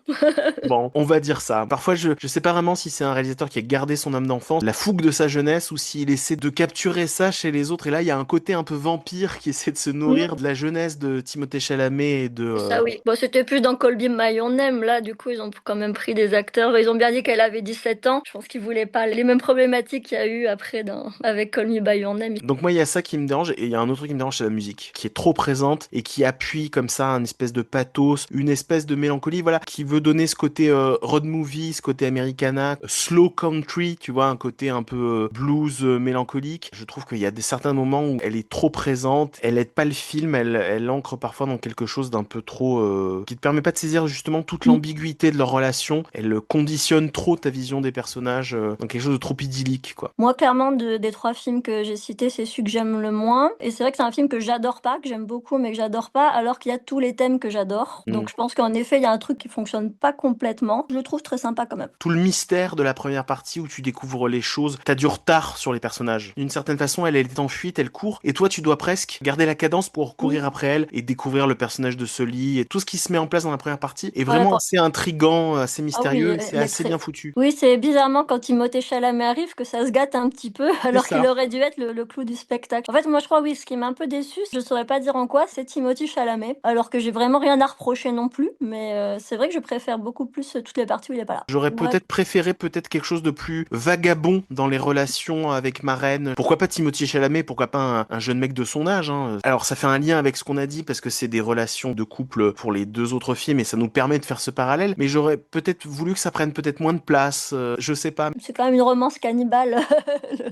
Bon, on va dire ça. Parfois, je sais pas vraiment si c'est un réalisateur qui a gardé son âme d'enfant, la fougue de sa jeunesse, ou s'il essaie de capturer ça chez les autres. Et là, il y a un côté un peu vampire qui essaie de se nourrir de la jeunesse de Timothée Chalamet et de... Ça oui. Bon, c'était plus dans Call Me By Your Name. Là, du coup, ils ont quand même pris des acteurs. Ils ont bien dit qu'elle avait 17 ans. Je pense qu'ils voulaient pas les mêmes problématiques qu'il y a eu après avec Call Me By Your Name. Donc moi, il y a ça qui me dérange, et il y a un autre truc qui me dérange, c'est la musique, qui est trop présente et qui appuie comme ça un espèce de pathos, une espèce de mélancolie, voilà, qui veut donner ce côté road movie, ce côté Americana, slow country, tu vois, un côté un peu blues mélancolique. Je trouve qu'il y a certains moments où elle est trop présente, elle aide pas le film, elle ancre parfois dans quelque chose d'un peu trop... qui te permet pas de saisir justement toute l'ambiguïté de leur relation, elle conditionne trop ta vision des personnages dans quelque chose de trop idyllique, quoi. Moi, clairement, des trois films que j'ai cités, c'est celui que j'aime le moins. Et c'est vrai que c'est un film que j'adore pas, que j'aime beaucoup, mais que j'adore pas, alors qu'il y a tous les thèmes que j'adore. Donc je pense qu'en effet, il y a un truc qui fonctionne pas complètement. Je le trouve très sympa quand même. Tout le mystère de la première partie où tu découvres les choses, t'as du retard sur les personnages. D'une certaine façon, elle est en fuite, elle court, et toi, tu dois presque garder la cadence pour courir après elle et découvrir le personnage de Sully et tout ce qui se met en place dans la première partie est vraiment assez intriguant, assez mystérieux, et c'est assez bien foutu. Oui, c'est bizarrement quand Timothée Chalamet arrive que ça se gâte un petit peu, alors qu'il aurait dû être le clou du spectacle. En fait, moi, je crois, oui, ce qui m'a un peu déçu, je saurais pas dire en quoi, c'est Timothée Chalamet, alors que j'ai vraiment rien à reprocher non plus, mais c'est vrai que je préfère beaucoup plus toutes les parties où il est pas là. J'aurais peut-être préféré quelque chose de plus vagabond dans les relations avec Maren. Pourquoi pas Timothée Chalamet, pourquoi pas un jeune mec de son âge, hein. Alors ça fait un lien avec ce qu'on a dit parce que c'est des relations de couple pour les deux autres films et ça nous permet de faire ce parallèle, mais j'aurais peut-être voulu que ça prenne peut-être moins de place, je sais pas. C'est quand même une romance cannibale.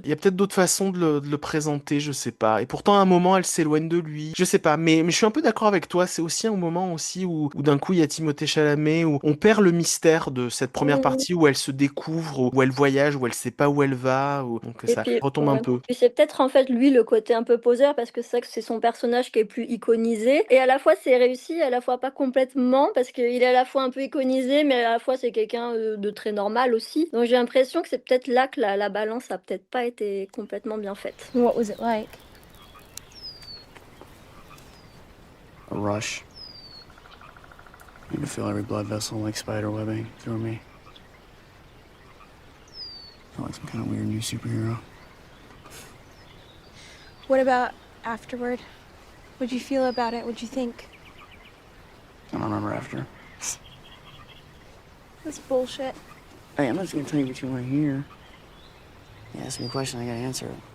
Il y a peut-être d'autres façons de le présenter, je sais pas. Et pourtant à un moment elle s'éloigne de lui, je sais pas, mais je suis un peu d'accord avec toi, c'est aussi un moment aussi où d'un coup il y a Timothée Chalamet, où on perd le mystère de cette première partie où elle se découvre, où elle voyage, où elle sait pas où elle va, donc Et ça puis, retombe un peu. puis c'est peut-être en fait lui le côté un peu poseur parce que c'est vrai que c'est son personnage qui est plus iconisé et à la fois c'est réussi, à la fois pas complètement parce qu'il est à la fois un peu iconisé mais à la fois c'est quelqu'un de très normal aussi. Donc j'ai l'impression que c'est peut-être là que la balance a peut-être pas été complètement bien faite. What was it like? A rush. You can feel every blood vessel like spider webbing through me. Felt like some kind of weird new superhero. What about afterward? What'd you feel about it? What'd you think? I don't remember after. That's bullshit. Hey, I'm not just gonna tell you what you want to hear. You ask me a question, I gotta answer it.